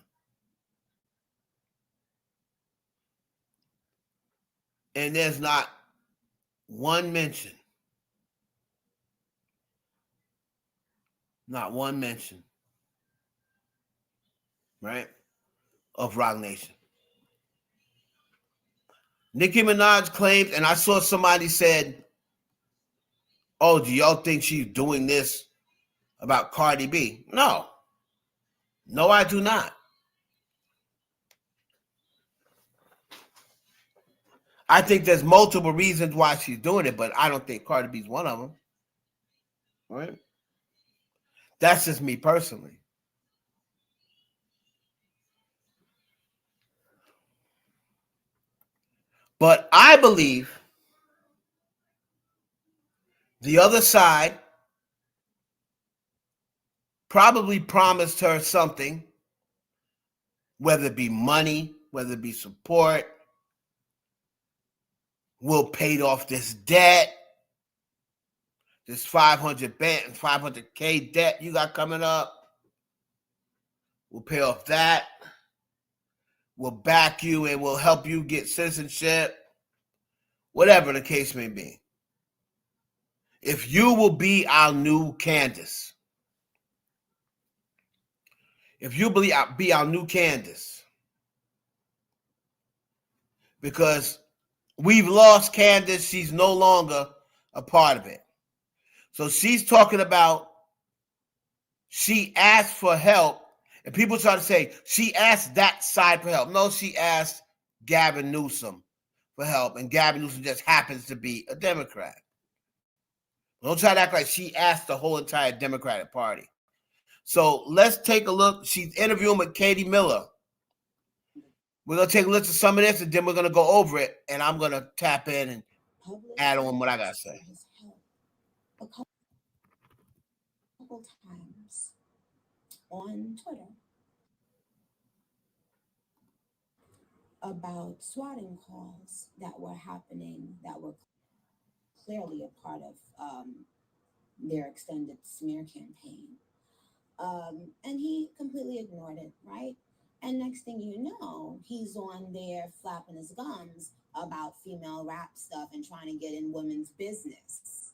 And there's not one mention. Not one mention. Right? Of Rock Nation. Nicki Minaj claimed, and I saw somebody said, oh, do y'all think she's doing this about Cardi B? No. No, I do not. I think there's multiple reasons why she's doing it, but I don't think Cardi B's one of them. Right? That's just me personally. But I believe the other side probably promised her something, whether it be money, whether it be support. We'll pay off this debt, this 500K debt you got coming up. We'll pay off that. We'll back you and we'll help you get citizenship, whatever the case may be. If you will be our new Candace, if you be our new Candace, because we've lost Candace, she's no longer a part of it. So she's talking about she asked for help, and people try to say she asked that side for help. No, she asked Gavin Newsom for help, and Gavin Newsom just happens to be a Democrat. Don't try to act like she asked the whole entire Democratic Party. So let's take a look. She's interviewing with Katie Miller. We're going to take a look at some of this, and then we're going to go over it, and I'm going to tap in and add on what I got to say. A couple times on Twitter about swatting calls that were happening, that were clearly a part of their extended smear campaign. And he completely ignored it, right? And next thing you know, he's on there flapping his gums about female rap stuff and trying to get in women's business.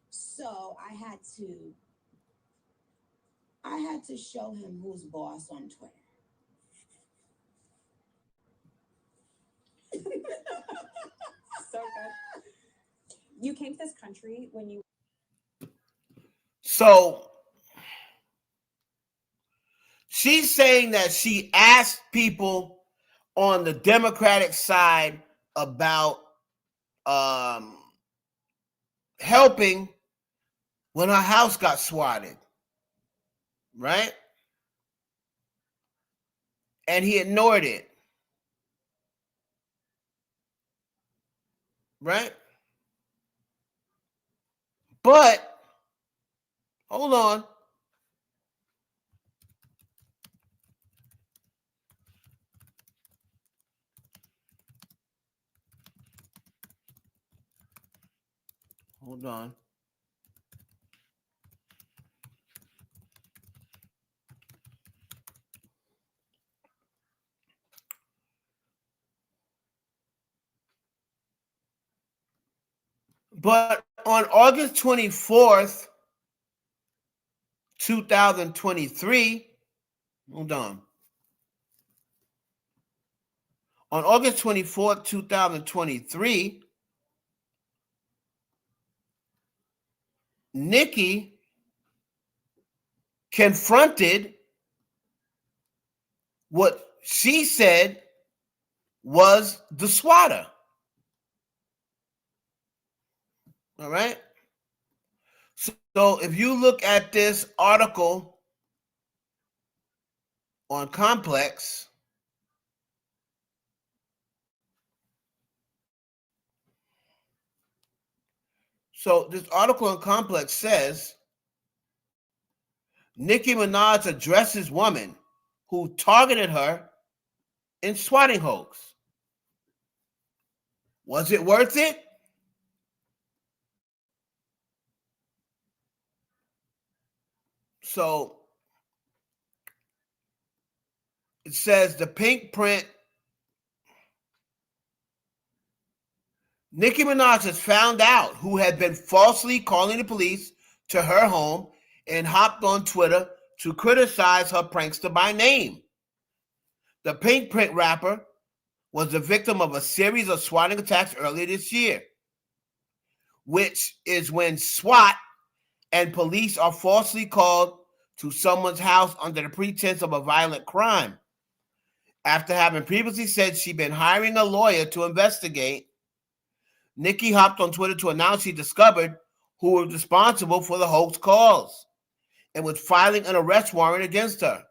So I had to show him who's boss on Twitter. So good. You came to this country when you... So she's saying that she asked people on the Democratic side about helping when her house got swatted, right? And he ignored it, right? But hold on. Hold on. But on August 24th, 2023, hold on. On August 24th, 2023, Nicki confronted what she said was the swatter. All right. So if you look at this article on Complex, so this article on Complex says Nicki Minaj addresses woman who targeted her in swatting hoax. Was it worth it? So it says the pink print Nicki Minaj has found out who had been falsely calling the police to her home and hopped on Twitter to criticize her prankster by name. The Pink Print rapper was the victim of a series of swatting attacks earlier this year, which is when SWAT and police are falsely called to someone's house under the pretense of a violent crime. After having previously said she'd been hiring a lawyer to investigate, Nicki hopped on Twitter to announce she discovered who was responsible for the hoax calls and was filing an arrest warrant against her.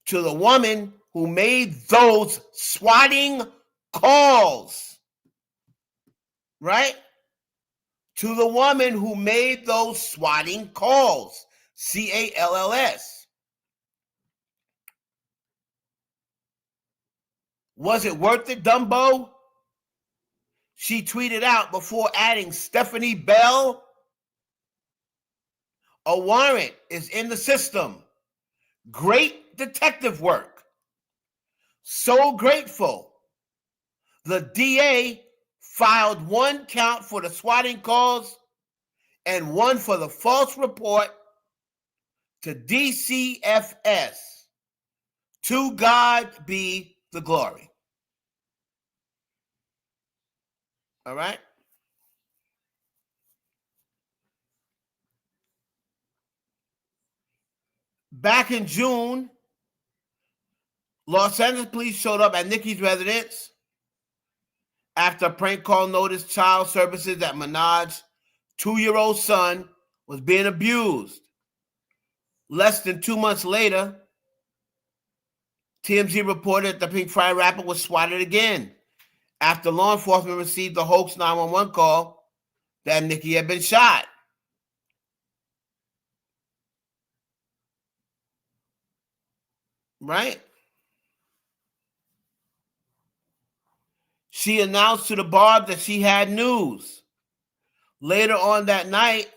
To the woman who made those swatting calls, right? To the woman who made those swatting calls, CALLS. Was it worth it, Dumbo? She tweeted out before adding Stephanie Bell. A warrant is in the system. Great detective work. So grateful. The DA filed one count for the swatting calls and one for the false report to DCFS. To God be the glory. All right? Back in June, Los Angeles police showed up at Nicki's residence after a prank call noticed child services that Minaj's 2-year-old son was being abused. Less than 2 months later, TMZ reported the Pink Friday rapper was swatted again after law enforcement received the hoax 911 call that Nicki had been shot. Right? She announced to the bar that she had news. Later on that night,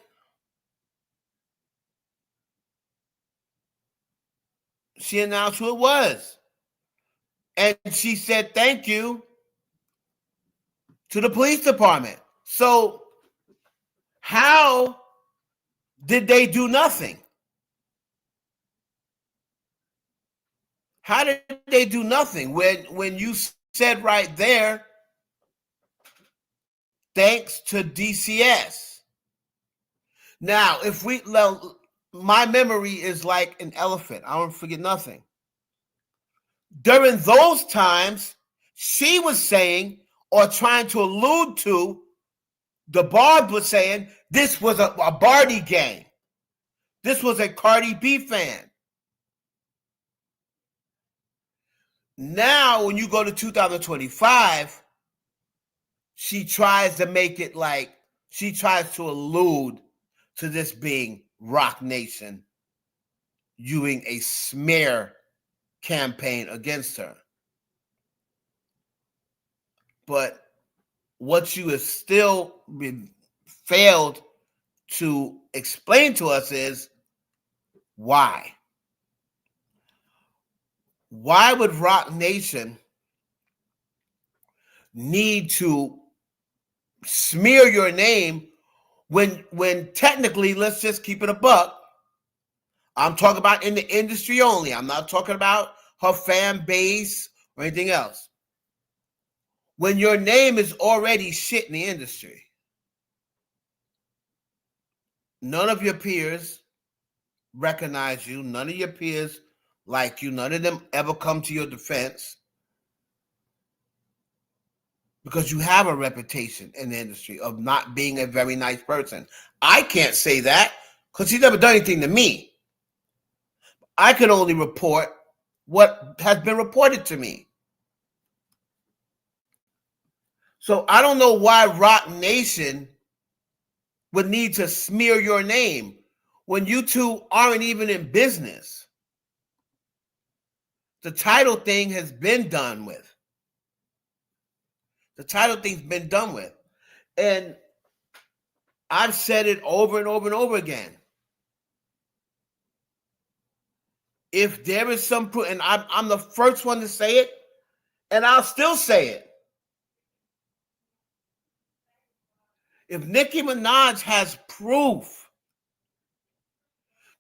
she announced who it was. And she said thank you to the police department. So how did they do nothing? How did they do nothing when you said right there, thanks to DCS? Now, my memory is like an elephant. I don't forget nothing. During those times, she was saying or trying to allude to, the Barb was saying, this was a Barty gang. This was a Cardi B fan. Now, when you go to 2025, she tries to make it like, she tries to allude to this being Rock Nation doing a smear campaign against her. But what you have still failed to explain to us is why. Why would Rock Nation need to smear your name when technically, let's just keep it a buck, I'm talking about in the industry only. I'm not talking about her fan base or anything else. When your name is already shit in the industry, none of your peers recognize you. None of your peers like you. None of them ever come to your defense because you have a reputation in the industry of not being a very nice person. I can't say that because she's never done anything to me. I can only report what has been reported to me. So I don't know why Rock Nation would need to smear your name when you two aren't even in business. The title thing has been done with. The title thing's been done with. And I've said it over and over and over again. If there is some proof, and I'm the first one to say it, and I'll still say it. If Nicki Minaj has proof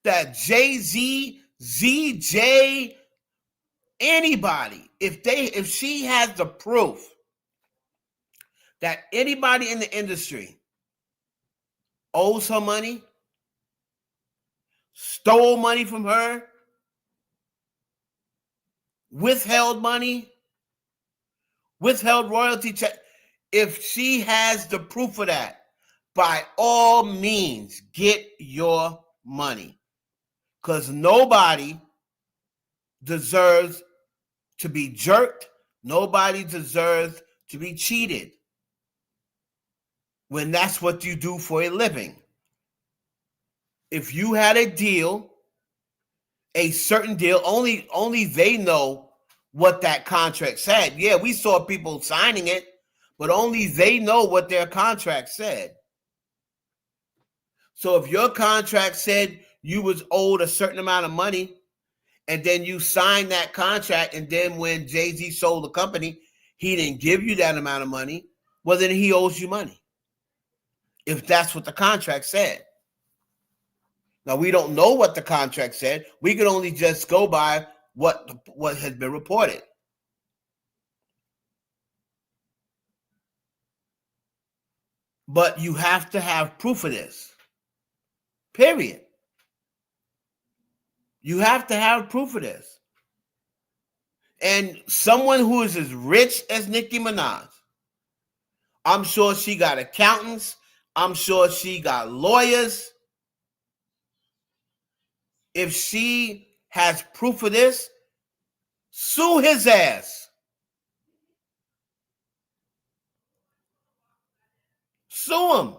that Jay-Z, ZJ, anybody, if she has the proof that anybody in the industry owes her money, stole money from her, withheld money, withheld royalty check, if she has the proof of that, by all means, get your money. Because nobody deserves to be jerked. Nobody deserves to be cheated when that's what you do for a living. If you had a deal, a certain deal, only they know what that contract said. Yeah, we saw people signing it, but only they know what their contract said. So if your contract said you was owed a certain amount of money, and then you signed that contract, and then when Jay-Z sold the company, he didn't give you that amount of money, well, then he owes you money, if that's what the contract said. Now, we don't know what the contract said. We can only just go by what has been reported. But you have to have proof of this. Period. You have to have proof of this. And someone who is as rich as Nicki Minaj, I'm sure she got accountants. I'm sure she got lawyers. If she has proof of this, sue his ass. Sue him.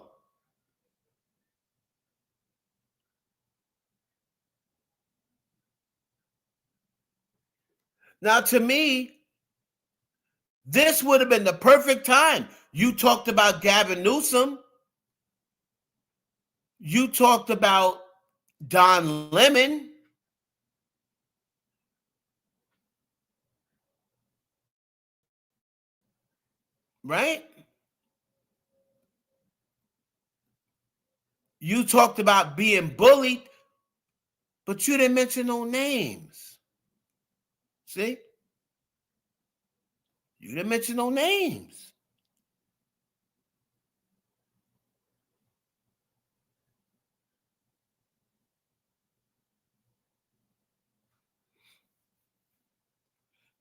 Now, to me, this would have been the perfect time. You talked about Gavin Newsom. You talked about Don Lemon. Right? You talked about being bullied, but you didn't mention no names. See? You didn't mention no names.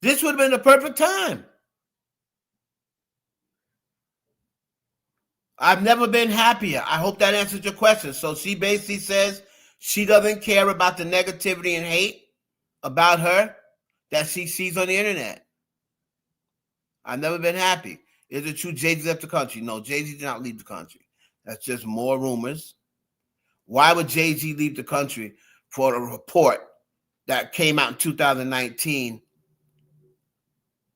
This would have been the perfect time. I've never been happier. I hope that answers your question. So she basically says she doesn't care about the negativity and hate about her that she sees on the internet. I've never been happy. Is it true Jay-Z left the country? No, Jay-Z did not leave the country. That's just more rumors. Why would Jay-Z leave the country for a report that came out in 2019,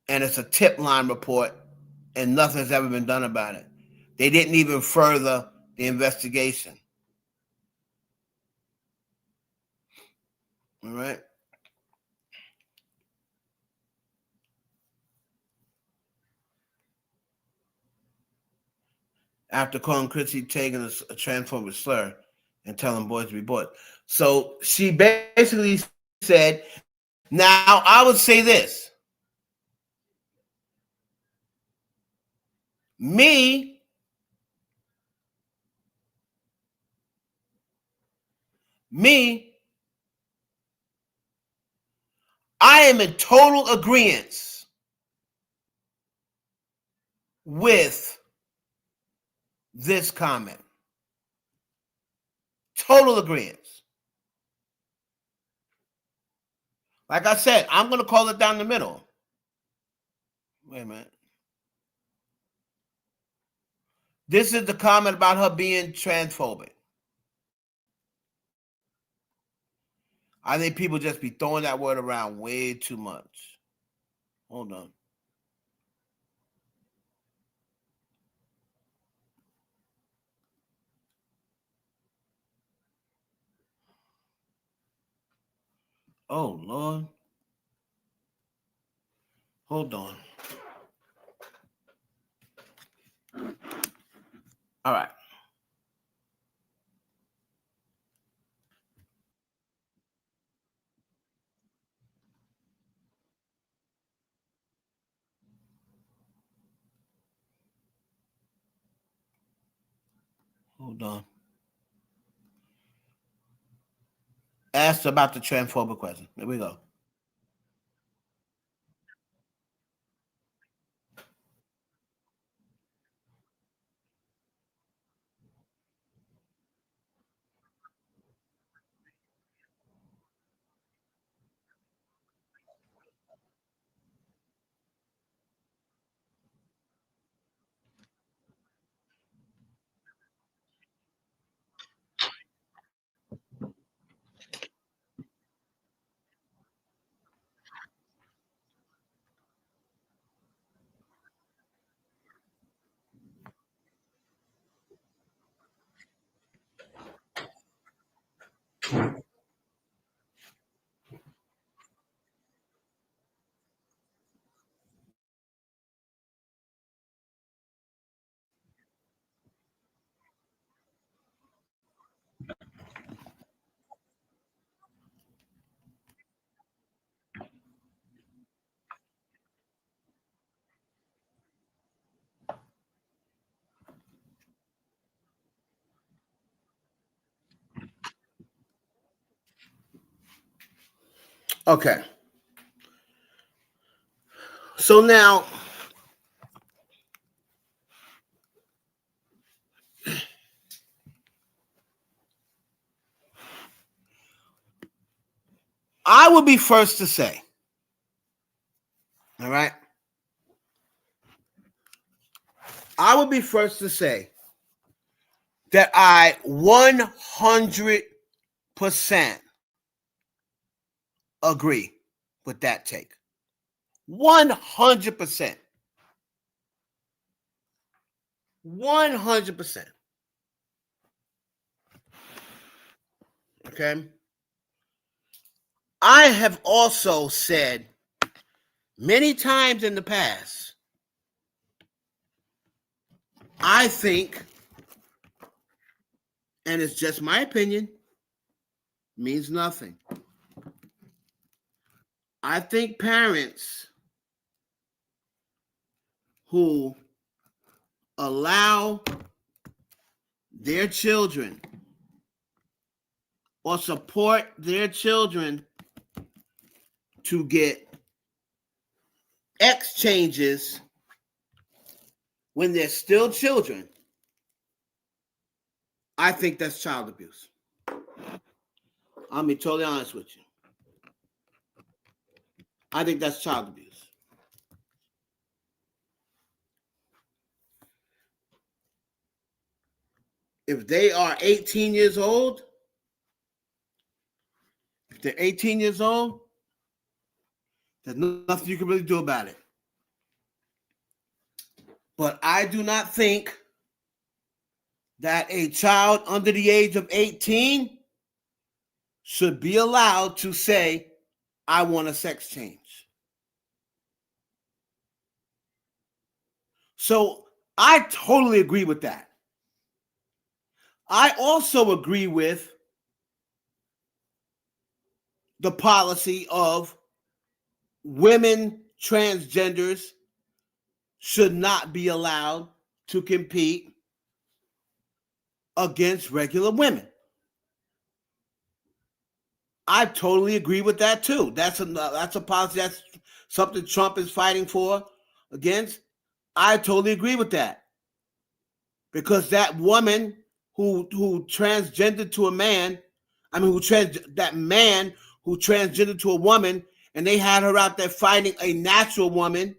and it's a tip line report, and nothing's ever been done about it? They didn't even further the investigation. All right. After calling Chrissy Teigen a transphobic slur and telling boys to be boys. So she basically said, now I would say this. Me, I am in total agreement with this comment. Total agreement. Like I said, I'm going to call it down the middle. Wait a minute. This is the comment about her being transphobic. I think people just be throwing that word around way too much. Hold on. Oh, Lord. Hold on. All right. Hold on. Asked about the transphobic question. Here we go. Okay. So now, I will be first to say, all right? I will be first to say that I 100% agree with that take. 100%. 100%. Okay? I have also said many times in the past, I think, and it's just my opinion, means nothing. I think parents who allow their children or support their children to get exchanges when they're still children, I think that's child abuse. I'll be totally honest with you. I think that's child abuse. If they are 18 years old, if they're 18 years old, there's nothing you can really do about it. But I do not think that a child under the age of 18 should be allowed to say, I want a sex change. So I totally agree with that. I also agree with the policy of women transgenders should not be allowed to compete against regular women. I totally agree with that too. That's a policy. That's something Trump is fighting for against. I totally agree with that because that woman who transgendered to a man, that man who transgendered to a woman, and they had her out there fighting a natural woman.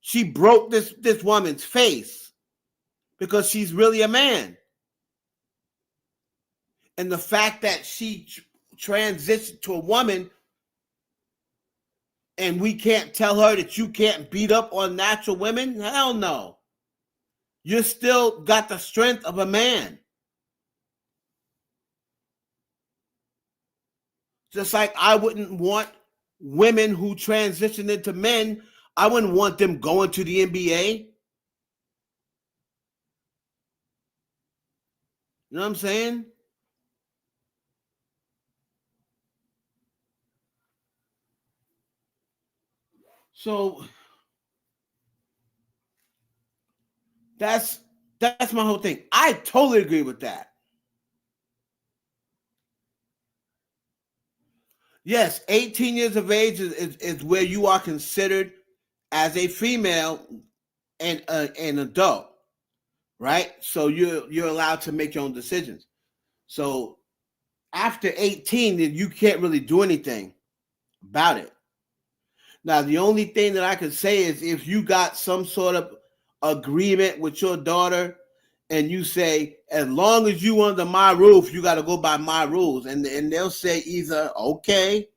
She broke this woman's face because she's really a man. And the fact that she transitioned to a woman and we can't tell her that you can't beat up on natural women, hell no. You still got the strength of a man. Just like I wouldn't want women who transition into men, I wouldn't want them going to the NBA. You know what I'm saying? So that's That's my whole thing. I totally agree with that. Yes, 18 years of age is where you are considered as a female and an adult, right? So you're allowed to make your own decisions. So after 18, then you can't really do anything about it. Now, the only thing that I can say is if you got some sort of agreement with your daughter and you say, as long as you under my roof, you got to go by my rules. And they'll say either, okay,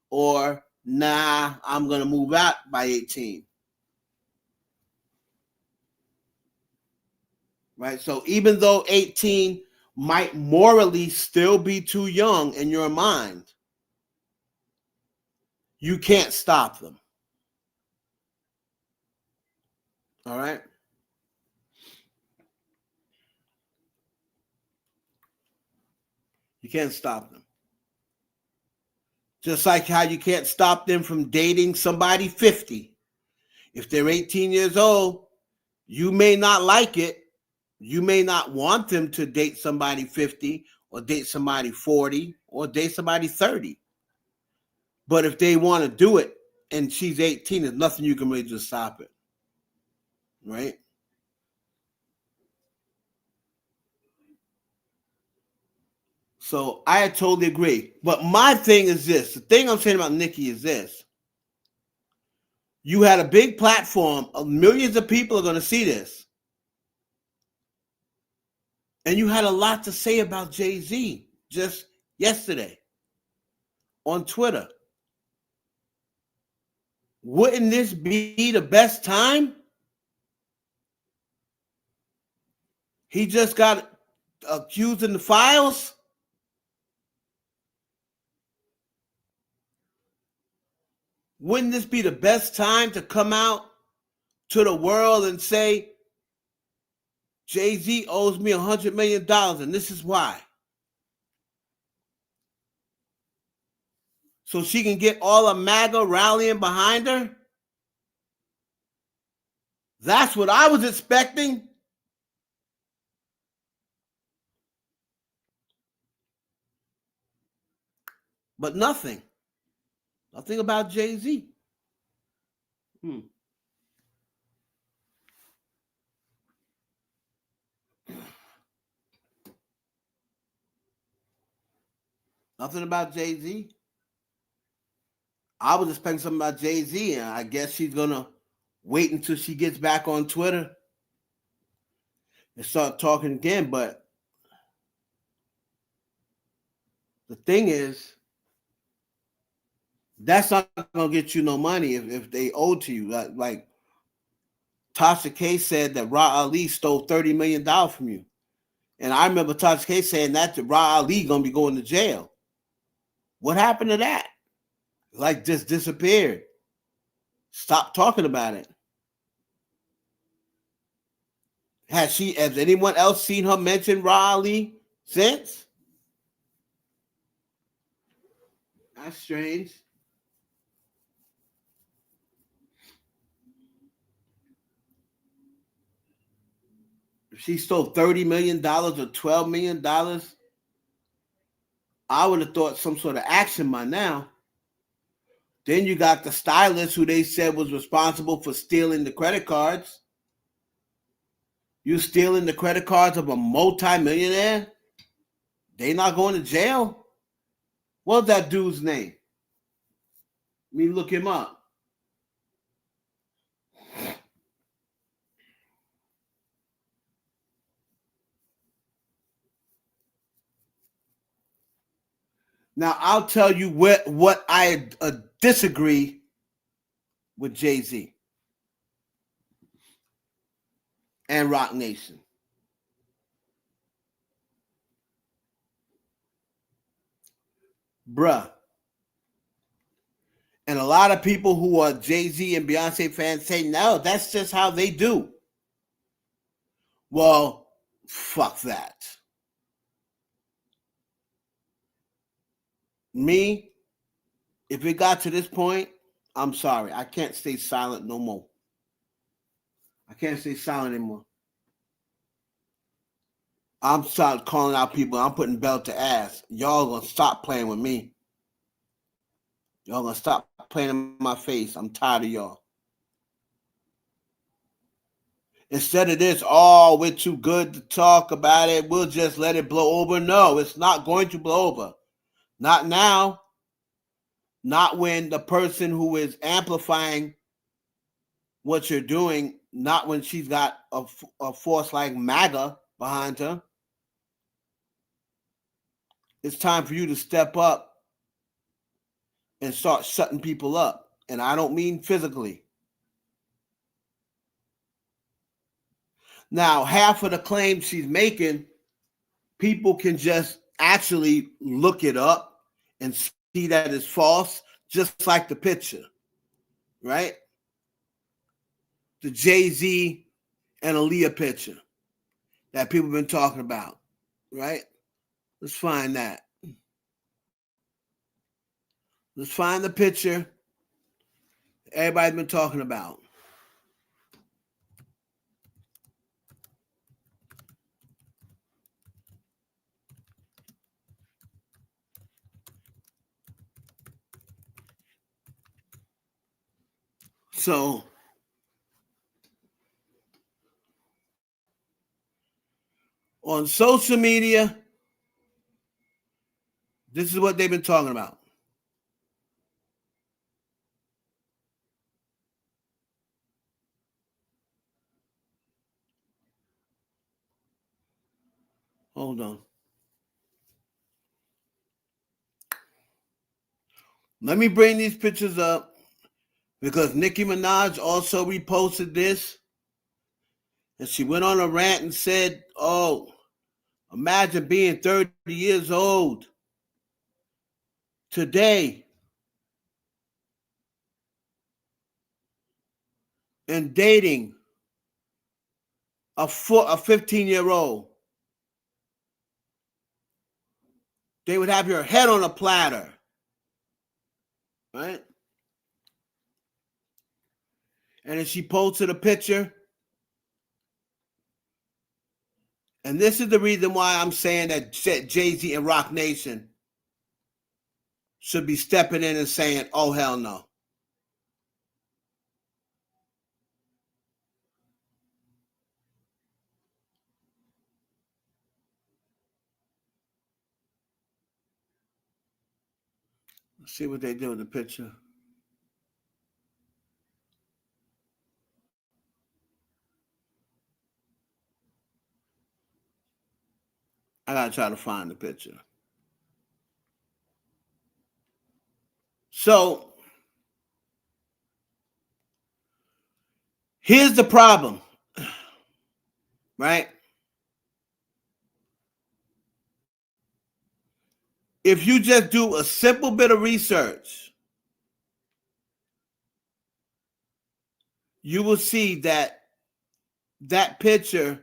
or nah, I'm going to move out by 18. Right? So even though 18 might morally still be too young in your mind, you can't stop them. All right? You can't stop them. Just like how you can't stop them from dating somebody 50. If they're 18 years old, you may not like it. You may not want them to date somebody 50 or date somebody 40 or date somebody 30. But if they want to do it and she's 18, there's nothing you can really just stop it. Right? So I totally agree. But my thing is this. The thing I'm saying about Nicki is this. You had a big platform. Millions of people are going to see this. And you had a lot to say about Jay-Z just yesterday on Twitter. Wouldn't this be the best time? He just got accused in the files. Wouldn't this be the best time to come out to the world and say, Jay-Z owes me $100 million and this is why? So she can get all of MAGA rallying behind her? That's what I was expecting. But nothing. Nothing about Jay-Z. Nothing about Jay-Z. I was expecting something about Jay-Z, and I guess she's going to wait until she gets back on Twitter and start talking again. But the thing is, that's not going to get you no money if they owe to you. Like Tasha K said that Ra Ali stole $30 million from you. And I remember Tasha K saying that Ra Ali going to be going to jail. What happened to that? Like just disappeared. Stop talking about it. Has anyone else seen her mention Ra Ali since? That's strange. If she stole $30 million or $12 million, I would have thought some sort of action by now. Then you got the stylist who they said was responsible for stealing the credit cards. You stealing the credit cards of a multi-millionaire? They not going to jail? What's that dude's name? Let me look him up. Now, I'll tell you what I disagree with Jay-Z and Rock Nation. Bruh. And a lot of people who are Jay-Z and Beyonce fans say, no, that's just how they do. Well, fuck that. Me, if it got to this point, I'm sorry. I can't stay silent no more. I can't stay silent anymore. I'm start calling out people. I'm putting belt to ass. Y'all gonna stop playing with me. Y'all gonna stop playing in my face. I'm tired of y'all. Instead of this, oh, we're too good to talk about it. We'll just let it blow over. No, it's not going to blow over. Not now. Not when the person who is amplifying what you're doing, not when she's got a force like MAGA behind her. It's time for you to step up and start shutting people up. And I don't mean physically. Now, half of the claims she's making, people can just actually look it up and see that it's false, just like the picture, right? The Jay-Z and Aaliyah picture that people have been talking about, right? Let's find that. Let's find the picture everybody's been talking about. So, on social media, this is what they've been talking about. Hold on. Let me bring these pictures up because Nicki Minaj also reposted this. And she went on a rant and said, oh, imagine being 30 years old today and dating a 15-year-old. They would have your head on a platter, right? And then she posted a picture. And this is the reason why I'm saying that Jay-Z and Rock Nation should be stepping in and saying, oh, hell no. Let's see what they do with the picture. I got to try to find the picture. So, here's the problem, right? If you just do a simple bit of research, you will see that that picture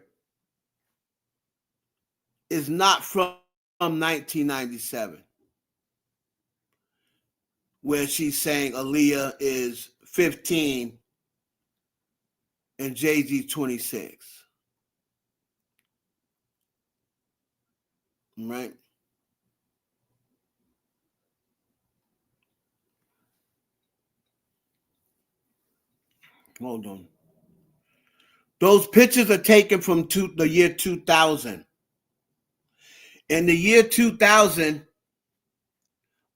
is not from 1997, where she's saying Aaliyah is 15 and Jay-Z 26. Right? Hold on. Those pictures are taken from the year 2000. In the year 2000,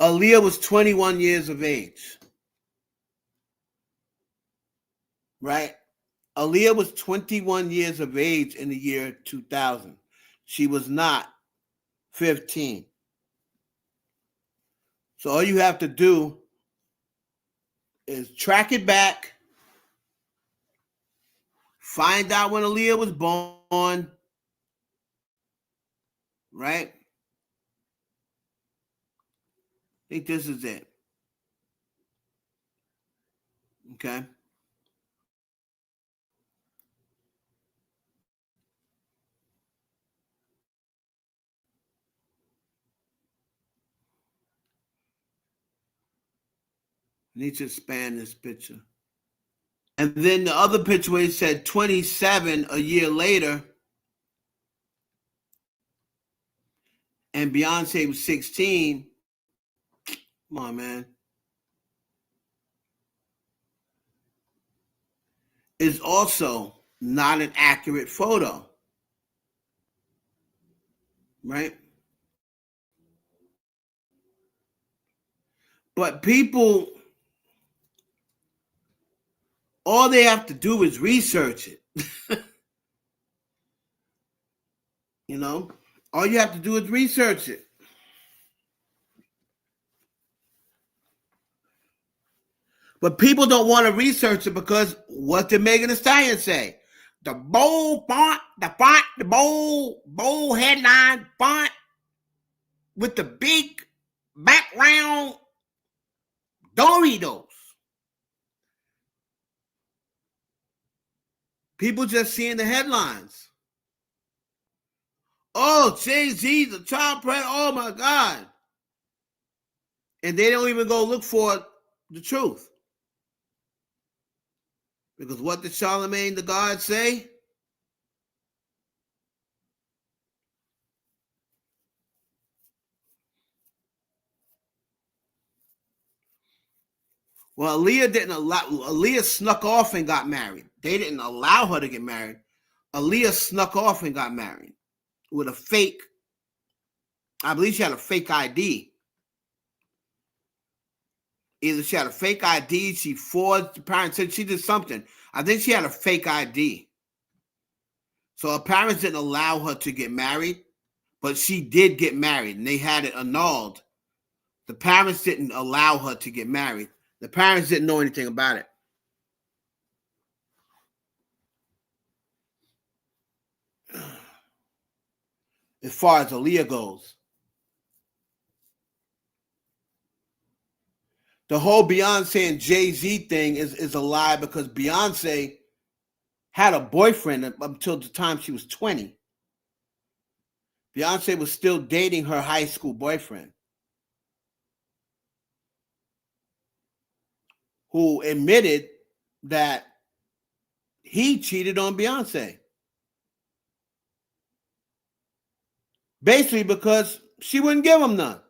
Aaliyah was 21 years of age. Right? Aaliyah was 21 years of age in the year 2000. She was not 15. So all you have to do is track it back, find out when Aaliyah was born, right? I think this is it. Okay. I need to expand this picture. And then the other picture where it said 27 a year later, and Beyonce was 16. Come on, man. Is also not an accurate photo. Right? But people, all they have to do is research it. You know? All you have to do is research it. But people don't want to research it because what did Megan Thee Stallion say? The bold font, the bold headline font with the big background Doritos. People just seeing the headlines. Oh, Jay-Z's a child predator. Oh my God. And they don't even go look for the truth. Because what did Charlemagne the God say? Well, Aaliyah snuck off and got married. They didn't allow her to get married. Aaliyah snuck off and got married with a fake, I believe she had a fake ID. Either she had a fake ID, she forged, the parents said she did something. I think she had a fake ID. So her parents didn't allow her to get married, but she did get married and they had it annulled. The parents didn't allow her to get married. The parents didn't know anything about it. As far as Aaliyah goes. The whole Beyonce and Jay-Z thing is a lie because Beyonce had a boyfriend up until the time she was 20. Beyonce was still dating her high school boyfriend who admitted that he cheated on Beyonce. Basically because she wouldn't give him none.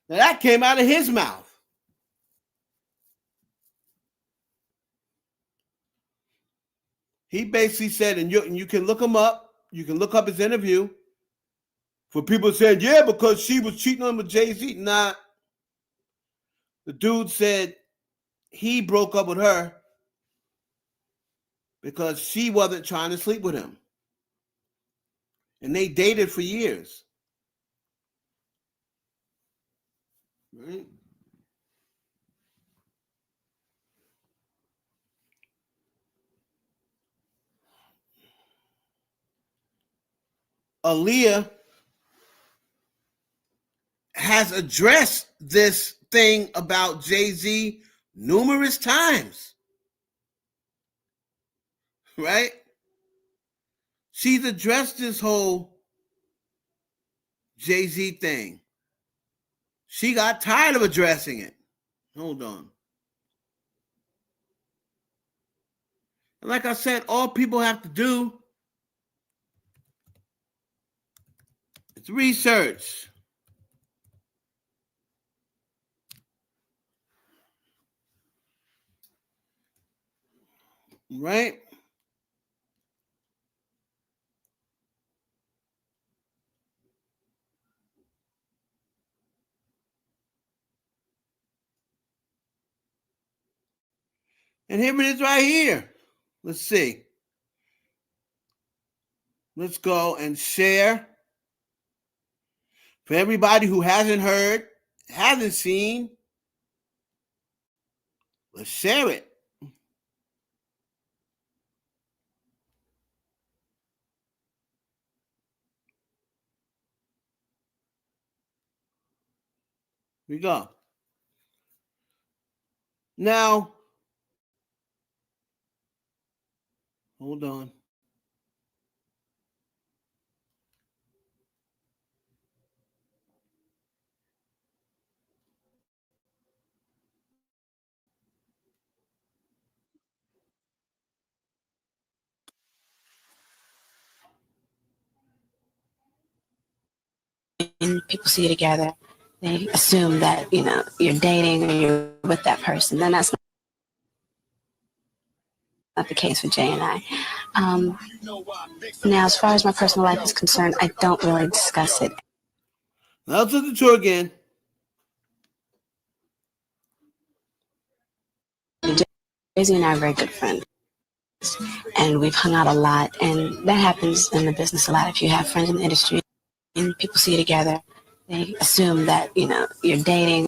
Now that came out of his mouth. He basically said, and you can look him up. You can look up his interview. For people saying, yeah, because she was cheating on with Jay-Z. Nah. The dude said he broke up with her because she wasn't trying to sleep with him. And they dated for years. Right? Aaliyah has addressed this thing about Jay-Z numerous times. Right? She's addressed this whole Jay-Z thing. She got tired of addressing it. Hold on. And like I said, all people have to do is research. Right? And here it is right here. Let's see. Let's go and share. For everybody who hasn't heard, hasn't seen, let's share it. Here we go. Now, hold on. people see you together, they assume that, you're dating or you're with that person. Then that's not the case with Jay and I. Now, as far as my personal life is concerned, I don't really discuss it. Now to the tour again. Jay-Z and I are very good friends, and we've hung out a lot, and that happens in the business a lot. If you have friends in the industry and people see you together, they assume that, you're dating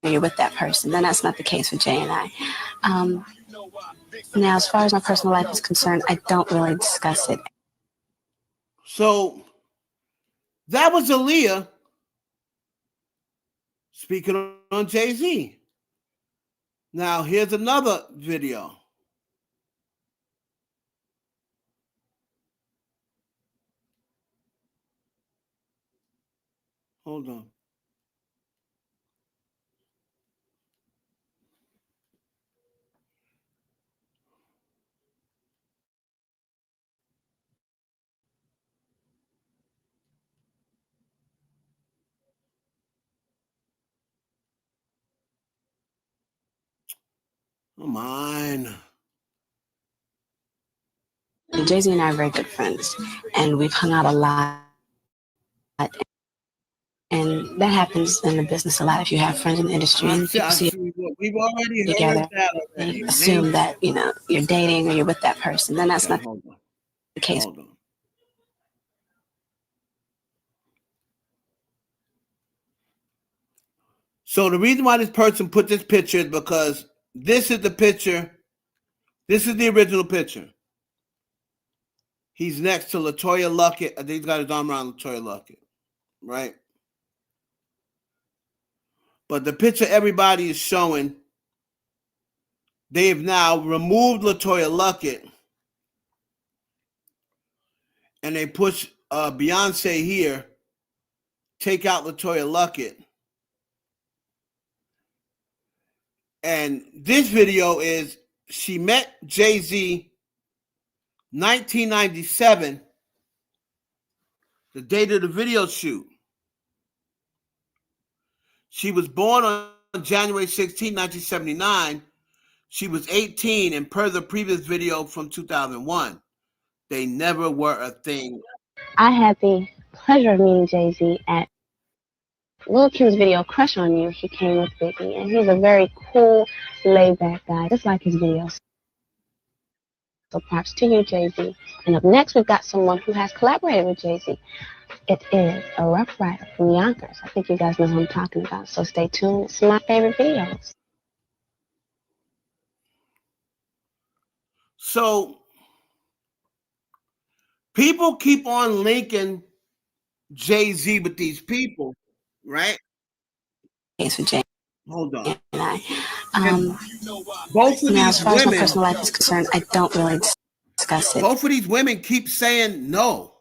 or you're with that person. Then that's not the case with Jay and I. Now, as far as my personal life is concerned, I don't really discuss it. So that was Aaliyah speaking on Jay-Z. Now here's another video. Hold on. Come on. Jay-Z and I are very good friends, and we've hung out a lot. And that happens in the business a lot. If you have friends in the industry and people see we've already together, heard that already. they assume that, you're dating or you're with that person. Then that's not the case. Hold on. So the reason why this person put this picture is because this is the picture. This is the original picture. He's next to LaToya Luckett. I think he's got his arm around LaToya Luckett, right? But the picture everybody is showing, they've now removed LaToya Luckett and they push Beyonce here, take out LaToya Luckett. And this video is she met Jay-Z 1997, the date of the video shoot. She was born on January 16, 1979. She was 18, and per the previous video from 2001, they never were a thing. I had the pleasure of meeting Jay-Z at Lil Kim's video Crush on You. He came with Biggie, and he's a very cool, laid-back guy, just like his videos. So props to you, Jay-Z. And up next, we've got someone who has collaborated with Jay-Z. It is a Rough Rider from Yonkers. I think you guys know who I'm talking about, so stay tuned. It's my favorite videos. So people keep on linking Jay-Z with these people, right? Case with Jay. Hold on. And I, both of now, these as far as my women, personal life is concerned, I don't really discuss it. both of these women keep saying no.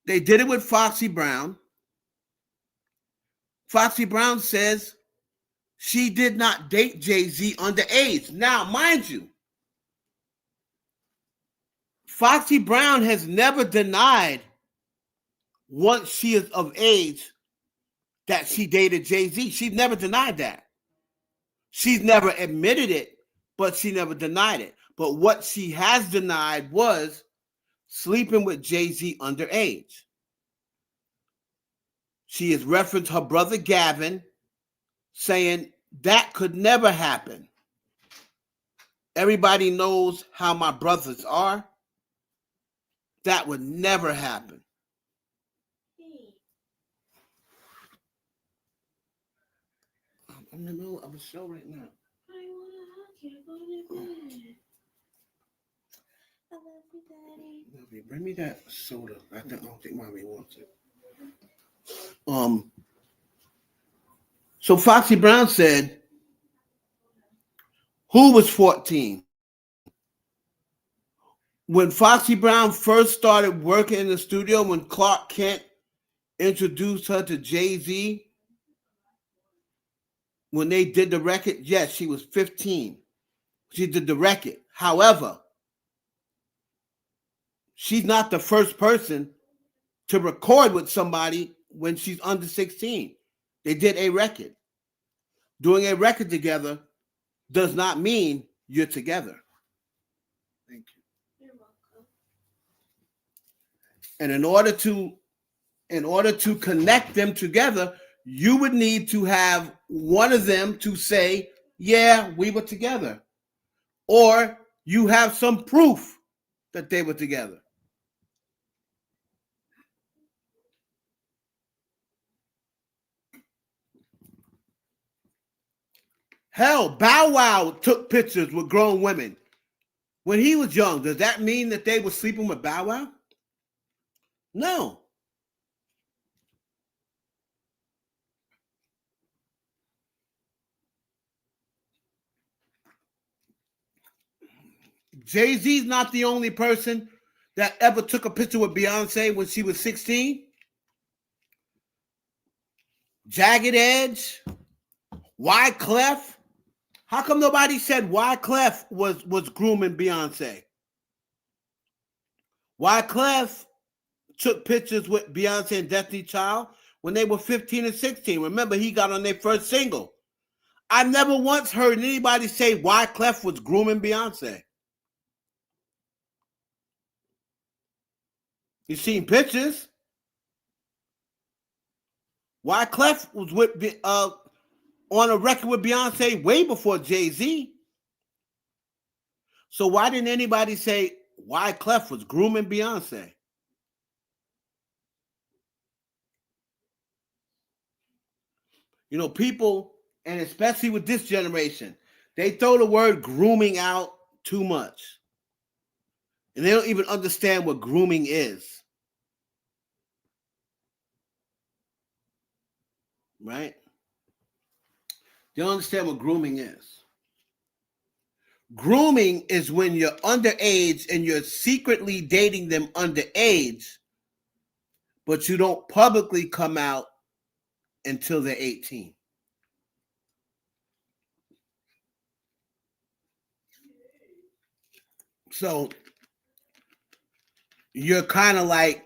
They did it with Foxy Brown. Foxy Brown says she did not date Jay-Z underage. Now, mind you, Foxy Brown has never denied, once she is of age, that she dated Jay-Z. She's never denied that. She's never admitted it, but she never denied it. But what she has denied was sleeping with Jay-Z underage. She has referenced her brother Gavin, saying that could never happen. Everybody knows how my brothers are. That would never happen. I'm in the middle of a show right now. I want to hug you, I love you, Daddy. Lovey, bring me that soda. I don't think Mommy wants it. So Foxy Brown said, who was 14? When Foxy Brown first started working in the studio, when Clark Kent introduced her to Jay-Z, when they did the record, yes, she was 15. She did the record. However, she's not the first person to record with somebody when she's under 16. They did a record. Doing a record together does not mean you're together. Thank you. You're welcome. And in order to connect them together, you would need to have one of them to say, yeah, we were together. Or you have some proof that they were together. Hell, Bow Wow took pictures with grown women when he was young. Does that mean that they were sleeping with Bow Wow? No. Jay-Z's not the only person that ever took a picture with Beyonce when she was 16. Jagged Edge, Wyclef. How come nobody said Wyclef was grooming Beyonce? Wyclef took pictures with Beyonce and Destiny Child when they were 15 and 16. Remember, he got on their first single. I never once heard anybody say Wyclef was grooming Beyonce. You seen pictures? Wyclef was with on a record with Beyonce way before Jay-Z. So why didn't anybody say Wyclef was grooming Beyonce? You know, people, and especially with this generation, they throw the word grooming out too much. And they don't even understand what grooming is. Right? They don't understand what grooming is. Grooming is when you're underage and you're secretly dating them underage, but you don't publicly come out until they're 18. So you're kind of like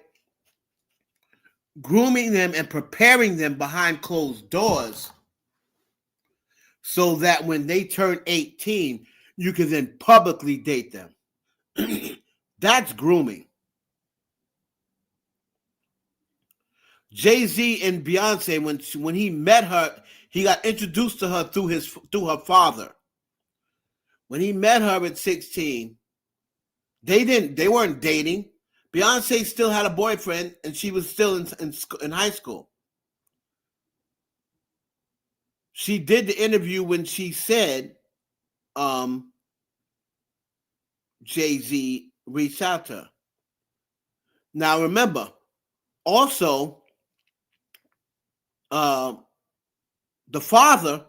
grooming them and preparing them behind closed doors so that when they turn 18, you can then publicly date them. That's grooming. Jay-Z and Beyonce, when he met her, he got introduced to her through her father. When he met her at 16, they weren't dating. Beyonce still had a boyfriend, and she was still in high school. She did the interview when she said Jay-Z reached out to her. Now remember, also, the father,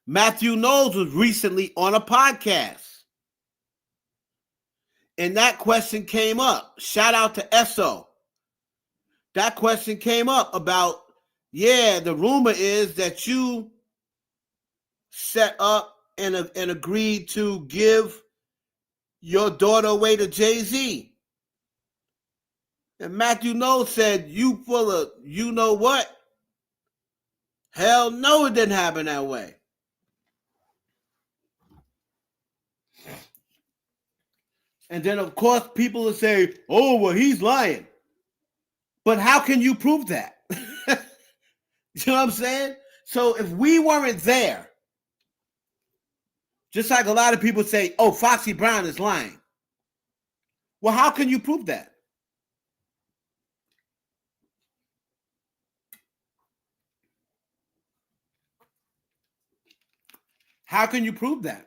Matthew Knowles, was recently on a podcast. And that question came up. Shout out to Esso. That question came up about, the rumor is that you set up and agreed to give your daughter away to Jay-Z. And Matthew Knowles said, you full of, you know what? Hell no, it didn't happen that way. And then, of course, people will say, oh, well, he's lying. But how can you prove that? You know what I'm saying? So if we weren't there, just like a lot of people say, oh, Foxy Brown is lying. Well, how can you prove that? How can you prove that?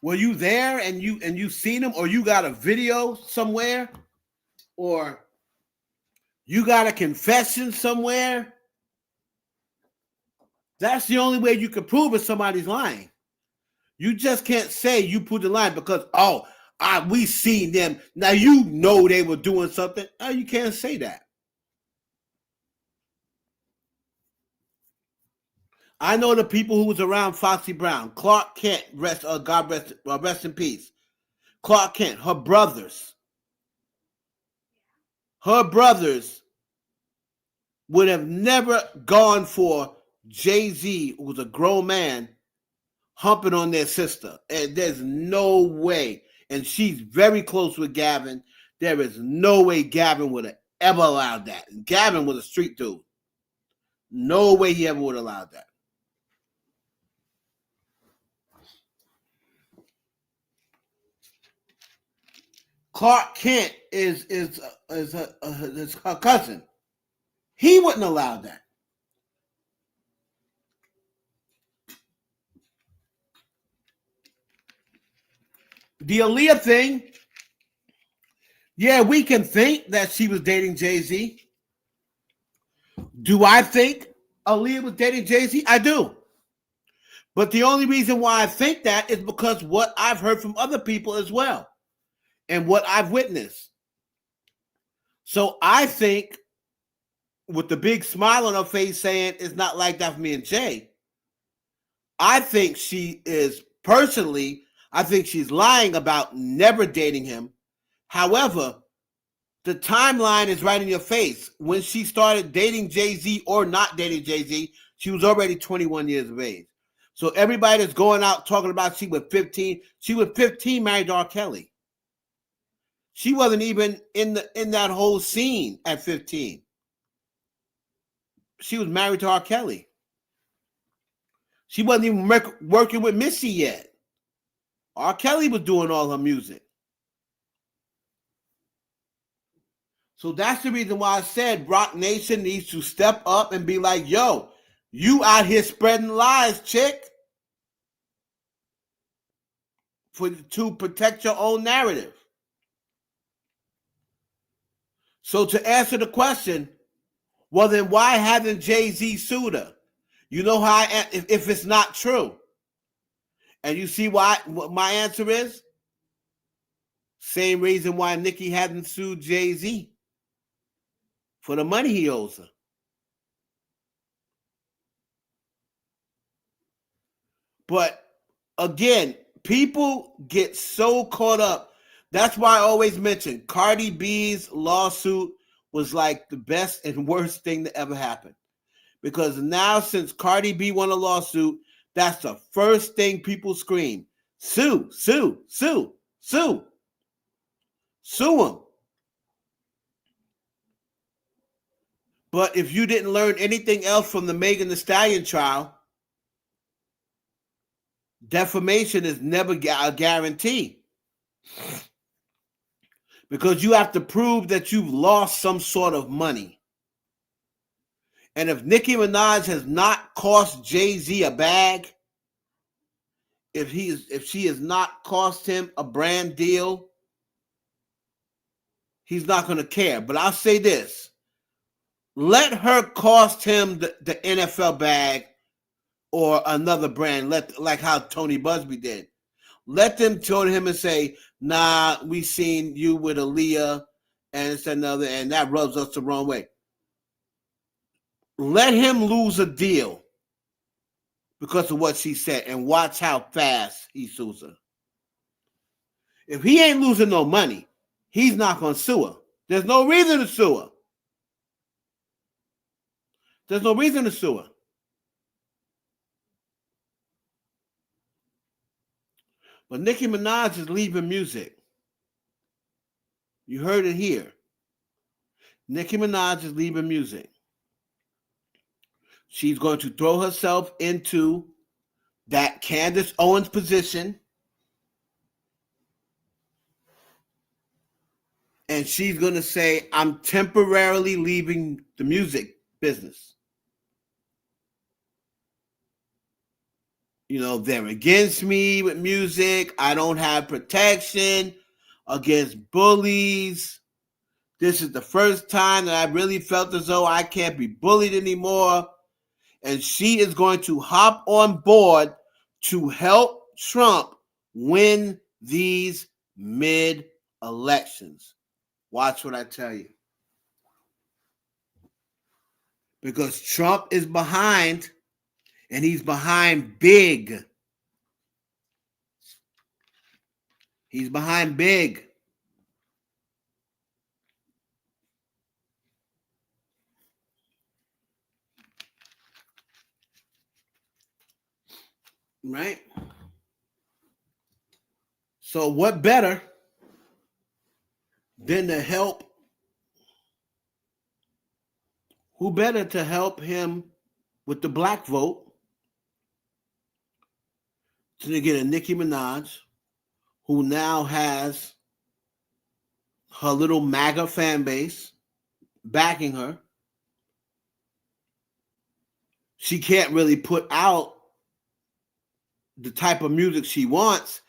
Were you there and you seen him, or you got a video somewhere, or you got a confession somewhere? That's the only way you can prove if somebody's lying. You just can't say you put the line because, we seen them. Now you know they were doing something. Oh, you can't say that. I know the people who was around Foxy Brown. Clark Kent, God rest in peace. Clark Kent, her brothers. her brothers would have never gone for Jay-Z, who was a grown man, humping on their sister. And there's no way. And she's very close with Gavin. There is no way Gavin would have ever allowed that. And Gavin was a street dude. No way he ever would have allowed that. Clark Kent is her cousin. He wouldn't allow that. The Aaliyah thing, yeah, we can think that she was dating Jay-Z. Do I think Aaliyah was dating Jay-Z? I do. But the only reason why I think that is because what I've heard from other people as well and what I've witnessed. So I think, with the big smile on her face saying it's not like that for me and Jay, I think she is personally, I think she's lying about never dating him. However, the timeline is right in your face. When she started dating Jay-Z or not dating Jay-Z, she was already 21 years of age. So everybody that's going out talking about she was 15 married to R. Kelly. She wasn't even in that whole scene at 15. She was married to R. Kelly. She wasn't even working with Missy yet. R. Kelly was doing all her music. So that's the reason why I said Rock Nation needs to step up and be like, yo, you out here spreading lies, chick, to protect your own narrative. So to answer the question, well, then why hasn't Jay-Z sued her? You know how if it's not true. And you see what my answer is? Same reason why Nicki hasn't sued Jay-Z. For the money he owes her. But again, people get so caught up. That's why I always mention Cardi B's lawsuit was like the best and worst thing that ever happened. Because now, since Cardi B won a lawsuit, that's the first thing people scream. Sue, sue, sue, sue. Sue him. But if you didn't learn anything else from the Megan Thee Stallion trial, defamation is never a guarantee. Because you have to prove that you've lost some sort of money. And if Nicki Minaj has not cost Jay-Z a bag, if she has not cost him a brand deal, he's not going to care. But I'll say this. Let her cost him the NFL bag or another brand, like how Tony Busby did. Let them turn to him and say, nah, we seen you with Aaliyah and it's another, and that rubs us the wrong way. Let him lose a deal because of what she said and watch how fast he sues her. If he ain't losing no money, he's not going to sue her. There's no reason to sue her. There's no reason to sue her. But Nicki Minaj is leaving music. You heard it here. Nicki Minaj is leaving music. She's going to throw herself into that Candace Owens position. And she's going to say, I'm temporarily leaving the music business. You know, they're against me with music. I don't have protection against bullies. This is the first time that I really felt as though I can't be bullied anymore. And she is going to hop on board to help Trump win these mid-elections. Watch what I tell you. Because Trump is behind, and he's behind big. He's behind big. right? So what better than to help? Who better to help him with the black vote to get a Nicki Minaj, who now has her little MAGA fan base backing her. She can't really put out the type of music she wants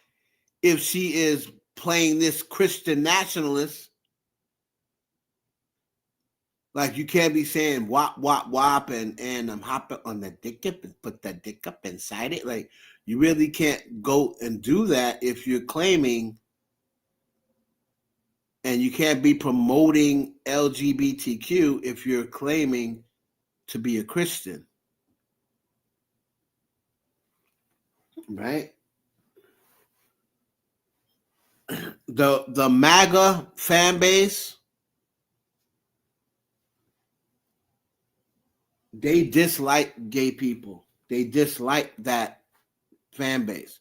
if she is playing this Christian nationalist. Like, you can't be saying wop wop wop and I'm hopping on the dick up and put the dick up inside it. Like, you really can't go and do that if you're claiming, and you can't be promoting LGBTQ if you're claiming to be a Christian, right? The MAGA fan base, they dislike gay people. They dislike that fan base.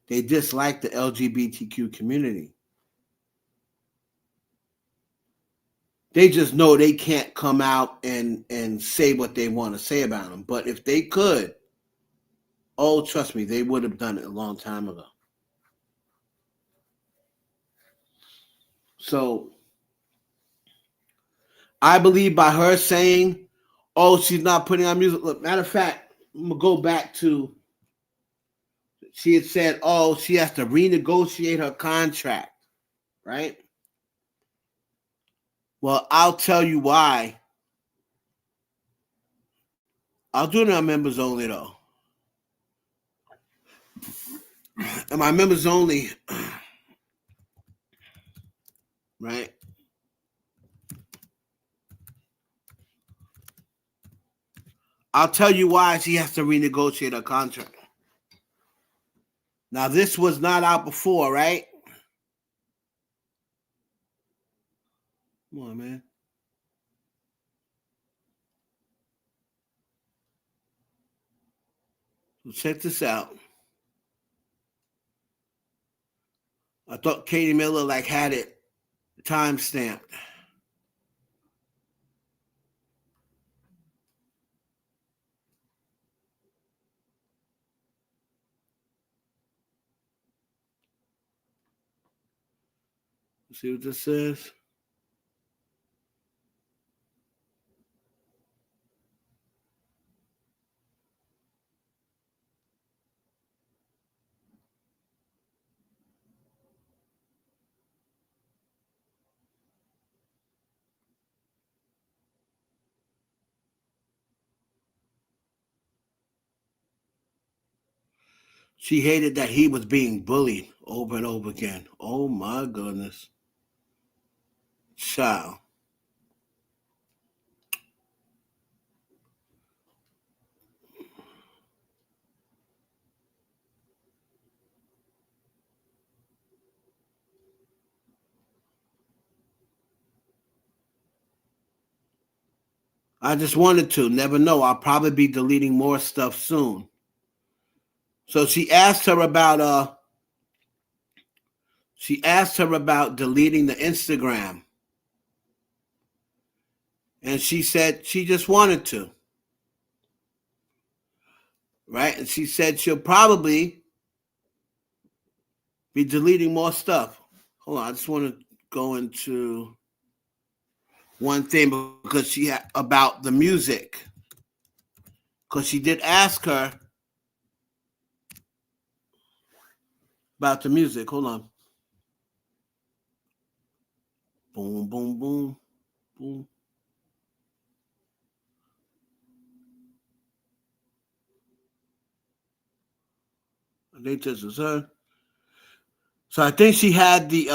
They dislike the LGBTQ community. They just know they can't come out and say what they want to say about them. But if they could, oh, trust me, they would have done it a long time ago. So I believe by her saying, oh, she's not putting on music. Look, matter of fact, I'm going to go back to, she had said, oh, she has to renegotiate her contract, right? Well, I'll tell you why. I'll do it on members only, though. And my members only, right? I'll tell you why she has to renegotiate her contract. Now, this was not out before, right? Come on, man. So check this out. I thought Katie Miller had it time stamped. See what this says? She hated that he was being bullied over and over again. Oh my goodness. Child. I just wanted to. Never know. I'll probably be deleting more stuff soon. So she asked her about deleting the Instagram. And she said she just wanted to. Right? And she said she'll probably be deleting more stuff. Hold on, I just want to go into one thing because she had about the music. Because she did ask her about the music. Hold on. Boom, boom, boom, boom. I think this is her. So I think she had the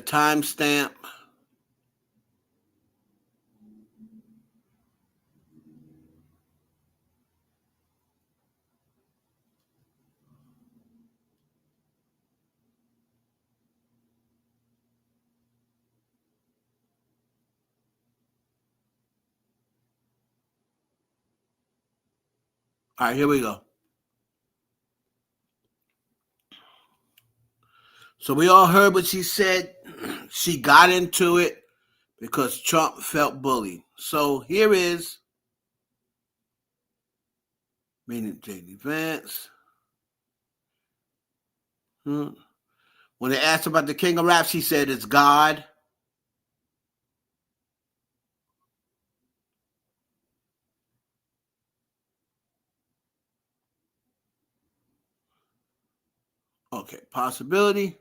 timestamp. All right, here we go. So we all heard what she said. She got into it because Trump felt bullied. So here is meaning J.D. Vance. When they asked about the king of rap, she said it's God. Okay, possibility.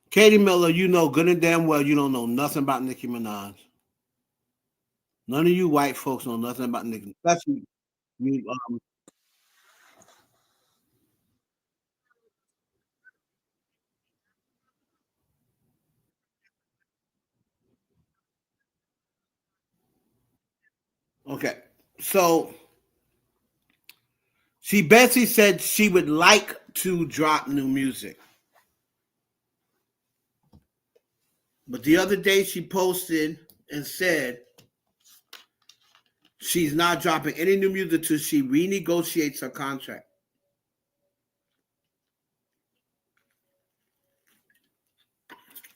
Katie Miller, you know good and damn well you don't know nothing about Nicki Minaj. None of you white folks know nothing about Nicki. Especially you. Okay, so she basically said she would like to drop new music, but the other day she posted and said she's not dropping any new music until she renegotiates her contract.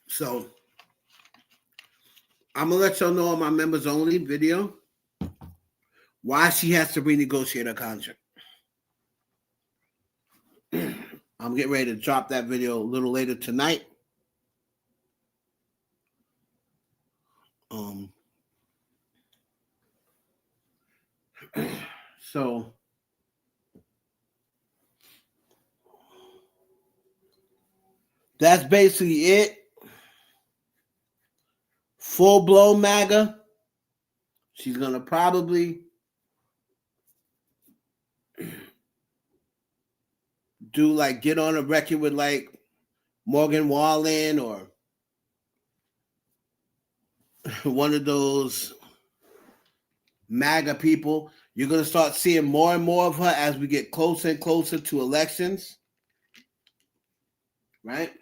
So I'm gonna let y'all know on my members only video why she has to renegotiate her contract. I'm getting ready to drop that video a little later tonight. So that's basically it. Full blown MAGA. She's gonna probably do like get on a record with like Morgan Wallen or one of those MAGA people. You're gonna start seeing more and more of her as we get closer and closer to elections, right?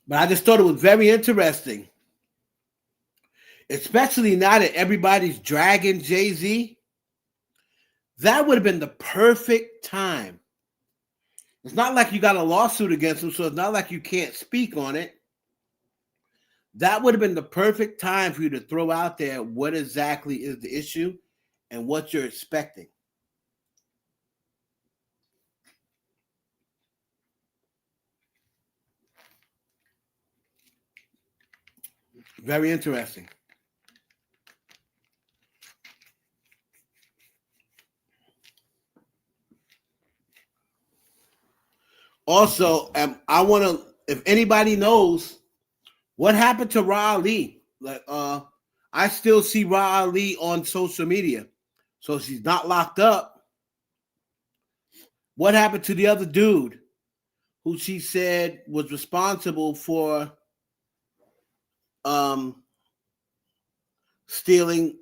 But I just thought it was very interesting, especially now that everybody's dragging Jay-Z. That would have been the perfect time. It's not like you got a lawsuit against him, so it's not like you can't speak on it. That would have been the perfect time for you to throw out there what exactly is the issue and what you're expecting. Very interesting. Also, I want to, if anybody knows what happened to Ra Ali, like I still see Ra Ali on social media, so she's not locked up. What happened to the other dude who she said was responsible for stealing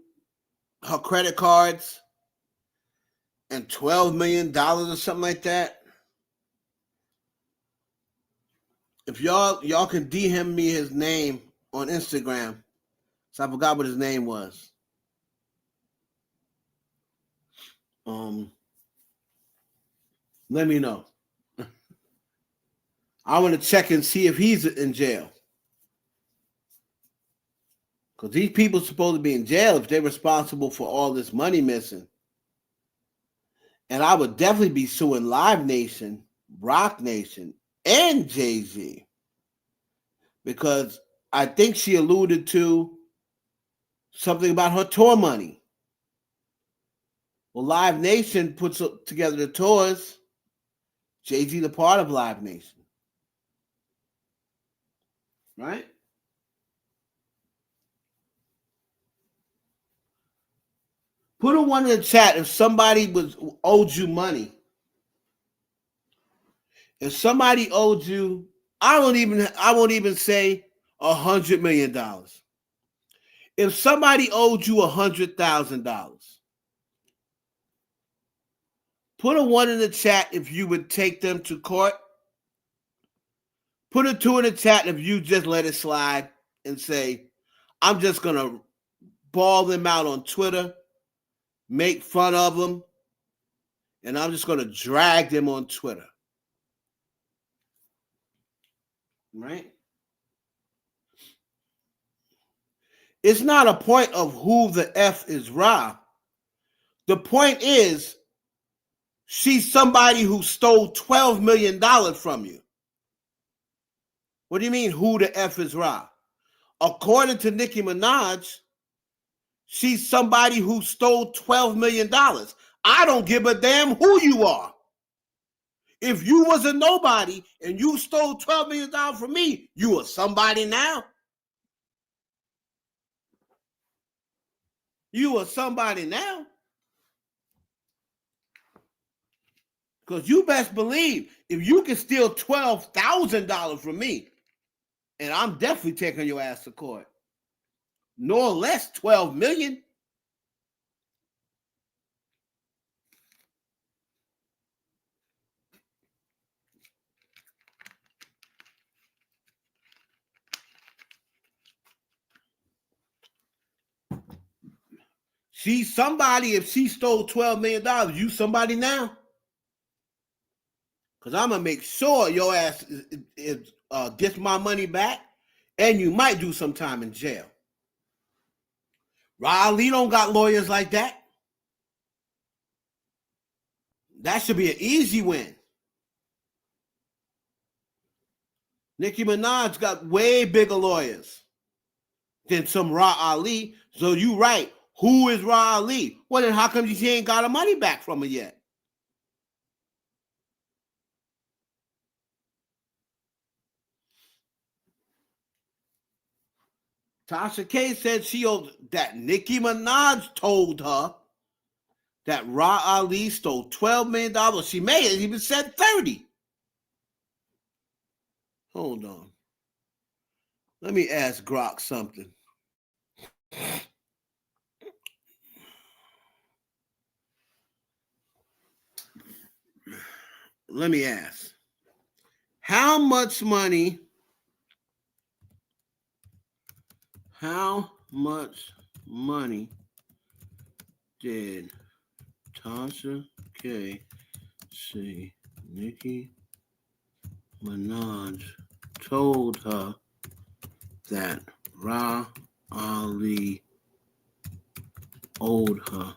her credit cards and $12 million or something like that? If y'all can DM me his name on Instagram, so I forgot what his name was. Let me know. I want to check and see if he's in jail. Because these people are supposed to be in jail if they're responsible for all this money missing. And I would definitely be suing Live Nation, Rock Nation, and Jay-Z. Because I think she alluded to something about her tour money. Well, Live Nation puts together the tours. Jay-Z the part of Live Nation. Right? Put a one in the chat if somebody owed you money. If somebody owed you, I won't even say $100 million. If somebody owed you $100,000, put a one in the chat if you would take them to court. Put a two in the chat if you just let it slide and say, I'm just going to ball them out on Twitter, make fun of them, and I'm just going to drag them on Twitter. Right? It's not a point of who the F is Ra. The point is, she's somebody who stole $12 million from you. What do you mean, who the F is Ra? According to Nicki Minaj, she's somebody who stole $12 million. I don't give a damn who you are. If you was a nobody and you stole $12 million from me, you are somebody now. You are somebody now. Because you best believe, if you can steal $12,000 from me, and I'm definitely taking your ass to court, nor less 12 million. She's somebody. If she stole $12 million, you somebody now. Because I'm going to make sure your ass gets my money back, and you might do some time in jail. Riley don't got lawyers like that. That should be an easy win. Nicki Minaj got way bigger lawyers than some Ra Ali. So you right. Who is Ra Ali? Well, then how come she ain't got her money back from her yet? Tasha K said that Nicki Minaj told her that Ra Ali stole $12 million. She may have even said 30. Hold on. Let me ask Grok something. Let me ask. How much money did Tasha K say Nicki Minaj told her that Ra Ali owed her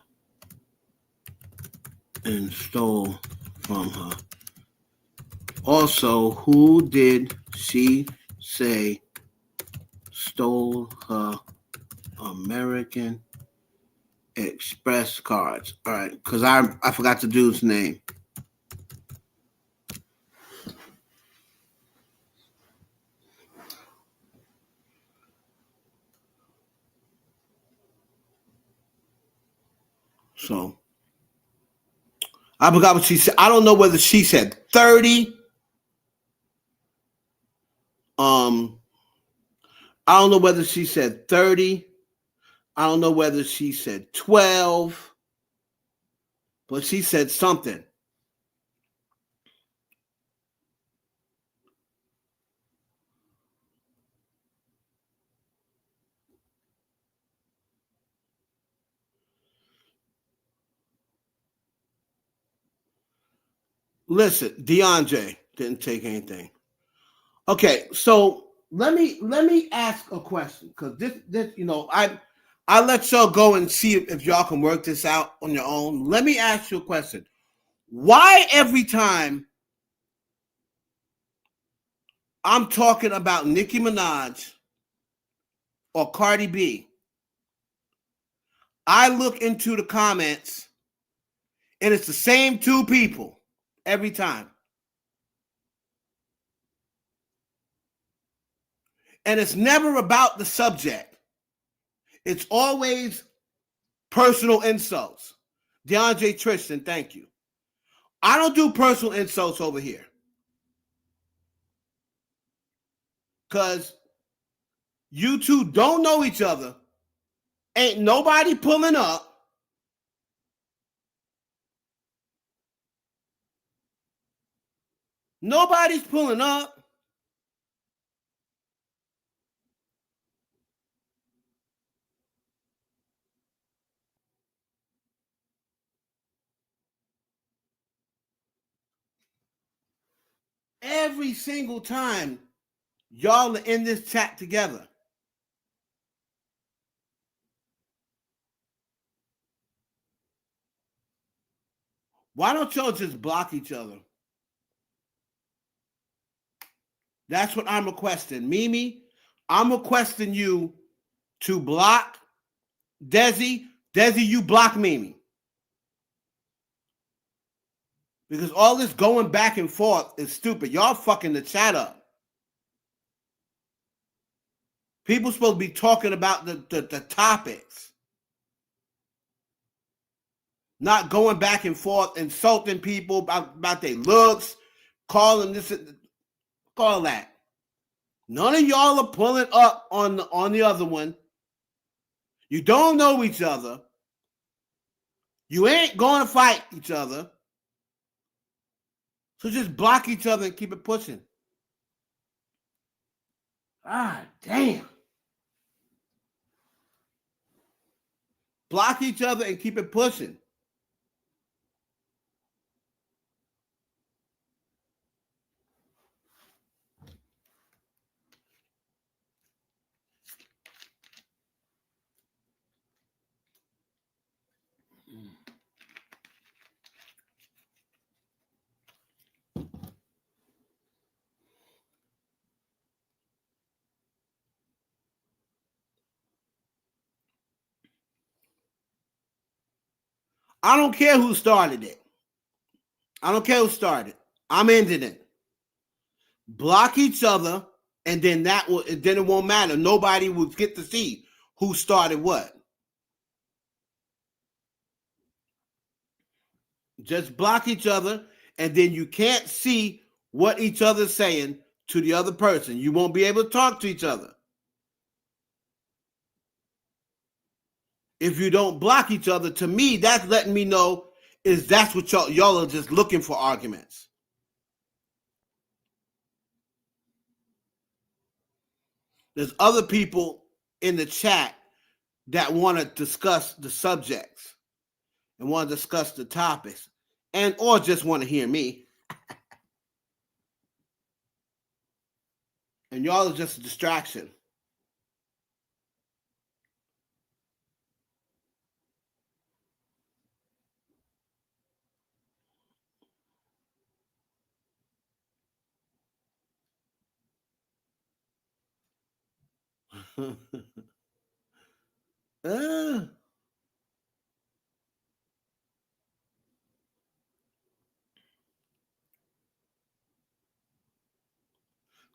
and stole from her? Also, who did she say stole her American Express cards? All right, because I forgot the dude's name. So I forgot what she said. I don't know whether she said 30. I don't know whether she said 30. I don't know whether she said 12. But she said something. Listen, DeAndre didn't take anything. Okay, so let me ask a question, because this I let y'all go and see if y'all can work this out on your own. Let me ask you a question. Why every time I'm talking about Nicki Minaj or Cardi B, I look into the comments and it's the same two people every time. And it's never about the subject. It's always personal insults. DeAndre Tristan, thank you. I don't do personal insults over here. Because you two don't know each other. Ain't nobody pulling up. Nobody's pulling up. Every single time y'all are in this chat together. Why don't y'all just block each other? That's what I'm requesting. Mimi, I'm requesting you to block Desi. Desi, you block Mimi. Because all this going back and forth is stupid. Y'all fucking the chat up. People supposed to be talking about the topics. Not going back and forth, insulting people about their looks, calling this, call that. None of y'all are pulling up on the other one. You don't know each other. You ain't going to fight each other. So just block each other and keep it pushing. Ah, damn. Block each other and keep it pushing. I don't care who started it. I don't care who started. I'm ending it. Block each other, and then it won't matter. Nobody will get to see who started what. Just block each other, and then you can't see what each other's saying to the other person. You won't be able to talk to each other. If you don't block each other, to me, that's letting me know that's what y'all are just looking for arguments. There's other people in the chat that want to discuss the subjects and want to discuss the topics or just want to hear me. And y'all are just a distraction.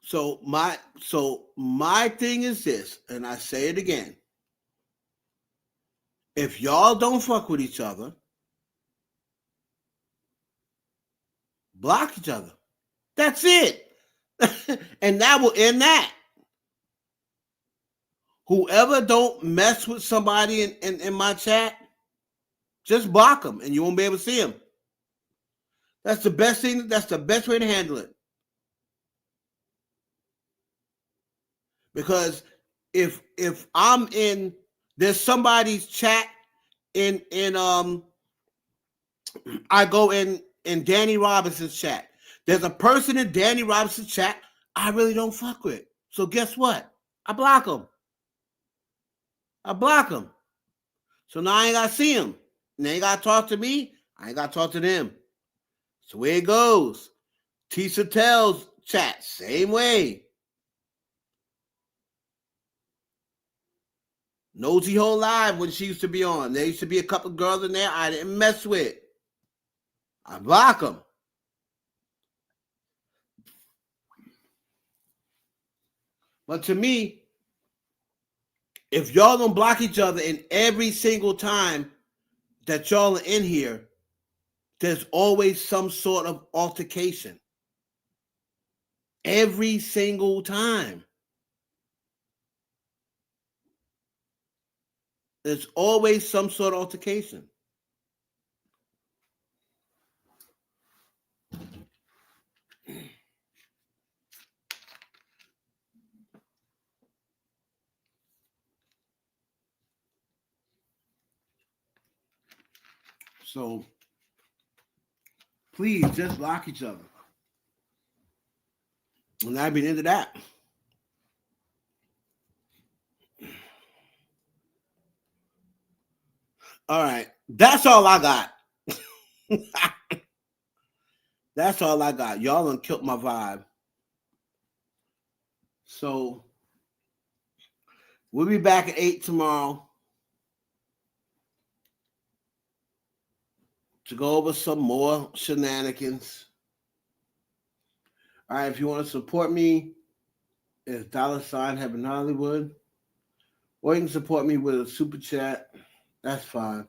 So my thing is this, and I say it again. If y'all don't fuck with each other, block each other. That's it. And that will end that. Whoever don't mess with somebody in my chat, just block them and you won't be able to see them. That's the best thing. That's the best way to handle it. Because if I'm in, there's somebody's chat in I go in Danny Robinson's chat. There's a person in Danny Robinson's chat I really don't fuck with. So guess what? I block them. So now I ain't got to see them. And they ain't got to talk to me. I ain't got to talk to them. So where it goes. Tisha Tells chat, same way. Nosy Hole Live when she used to be on. There used to be a couple girls in there I didn't mess with. I block them. But to me, if y'all don't block each other in every single time that y'all are in here, there's always some sort of altercation. Every single time. There's always some sort of altercation. So please just block each other. And I've been into that. All right. That's all I got. That's all I got. Y'all done killed my vibe. So we'll be back at 8 tomorrow to go over some more shenanigans. All right, if you want to support me, it's $ Heaven Hollywood. Or you can support me with a super chat. That's fine.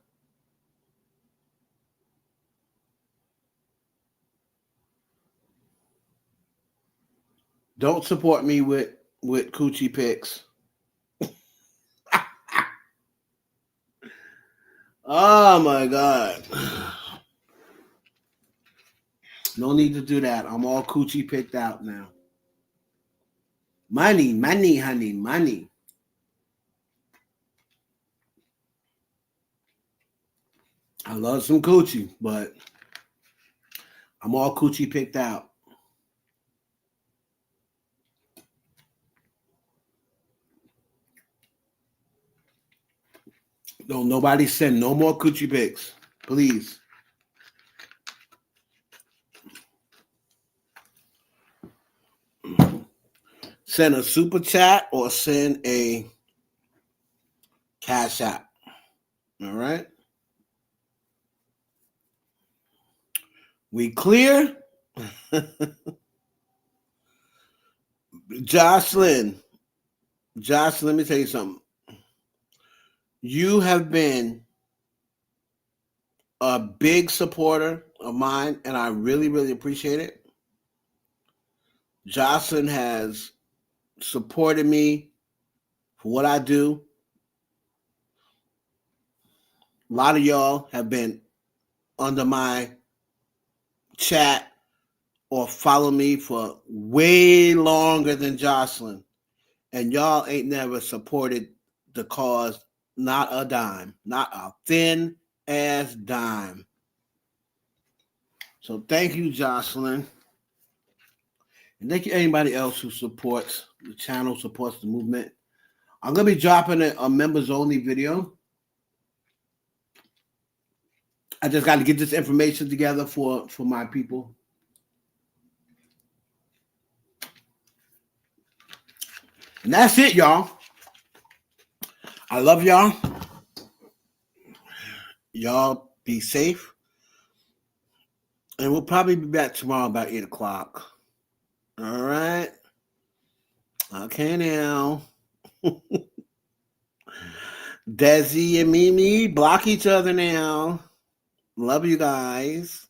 Don't support me with coochie pics. Oh my God. No need to do that. I'm all coochie picked out now. Money, money, honey, money. I love some coochie, but I'm all coochie picked out. Don't nobody send no more coochie pics, please. Send a super chat or send a cash app. All right. We clear? Jocelyn, let me tell you something. You have been a big supporter of mine, and I really, really appreciate it. Jocelyn has supported me for what I do. A lot of y'all have been under my chat or follow me for way longer than Jocelyn. And y'all ain't never supported the cause, not a dime, not a thin ass dime. So thank you, Jocelyn. And thank you anybody else who supports the channel, supports the movement. I'm going to be dropping a members only video. I just got to get this information together for my people. And that's it, y'all. I love y'all. Y'all be safe. And we'll probably be back tomorrow about 8 o'clock. All right. Okay, now. Desi and Mimi block each other now. Love you guys.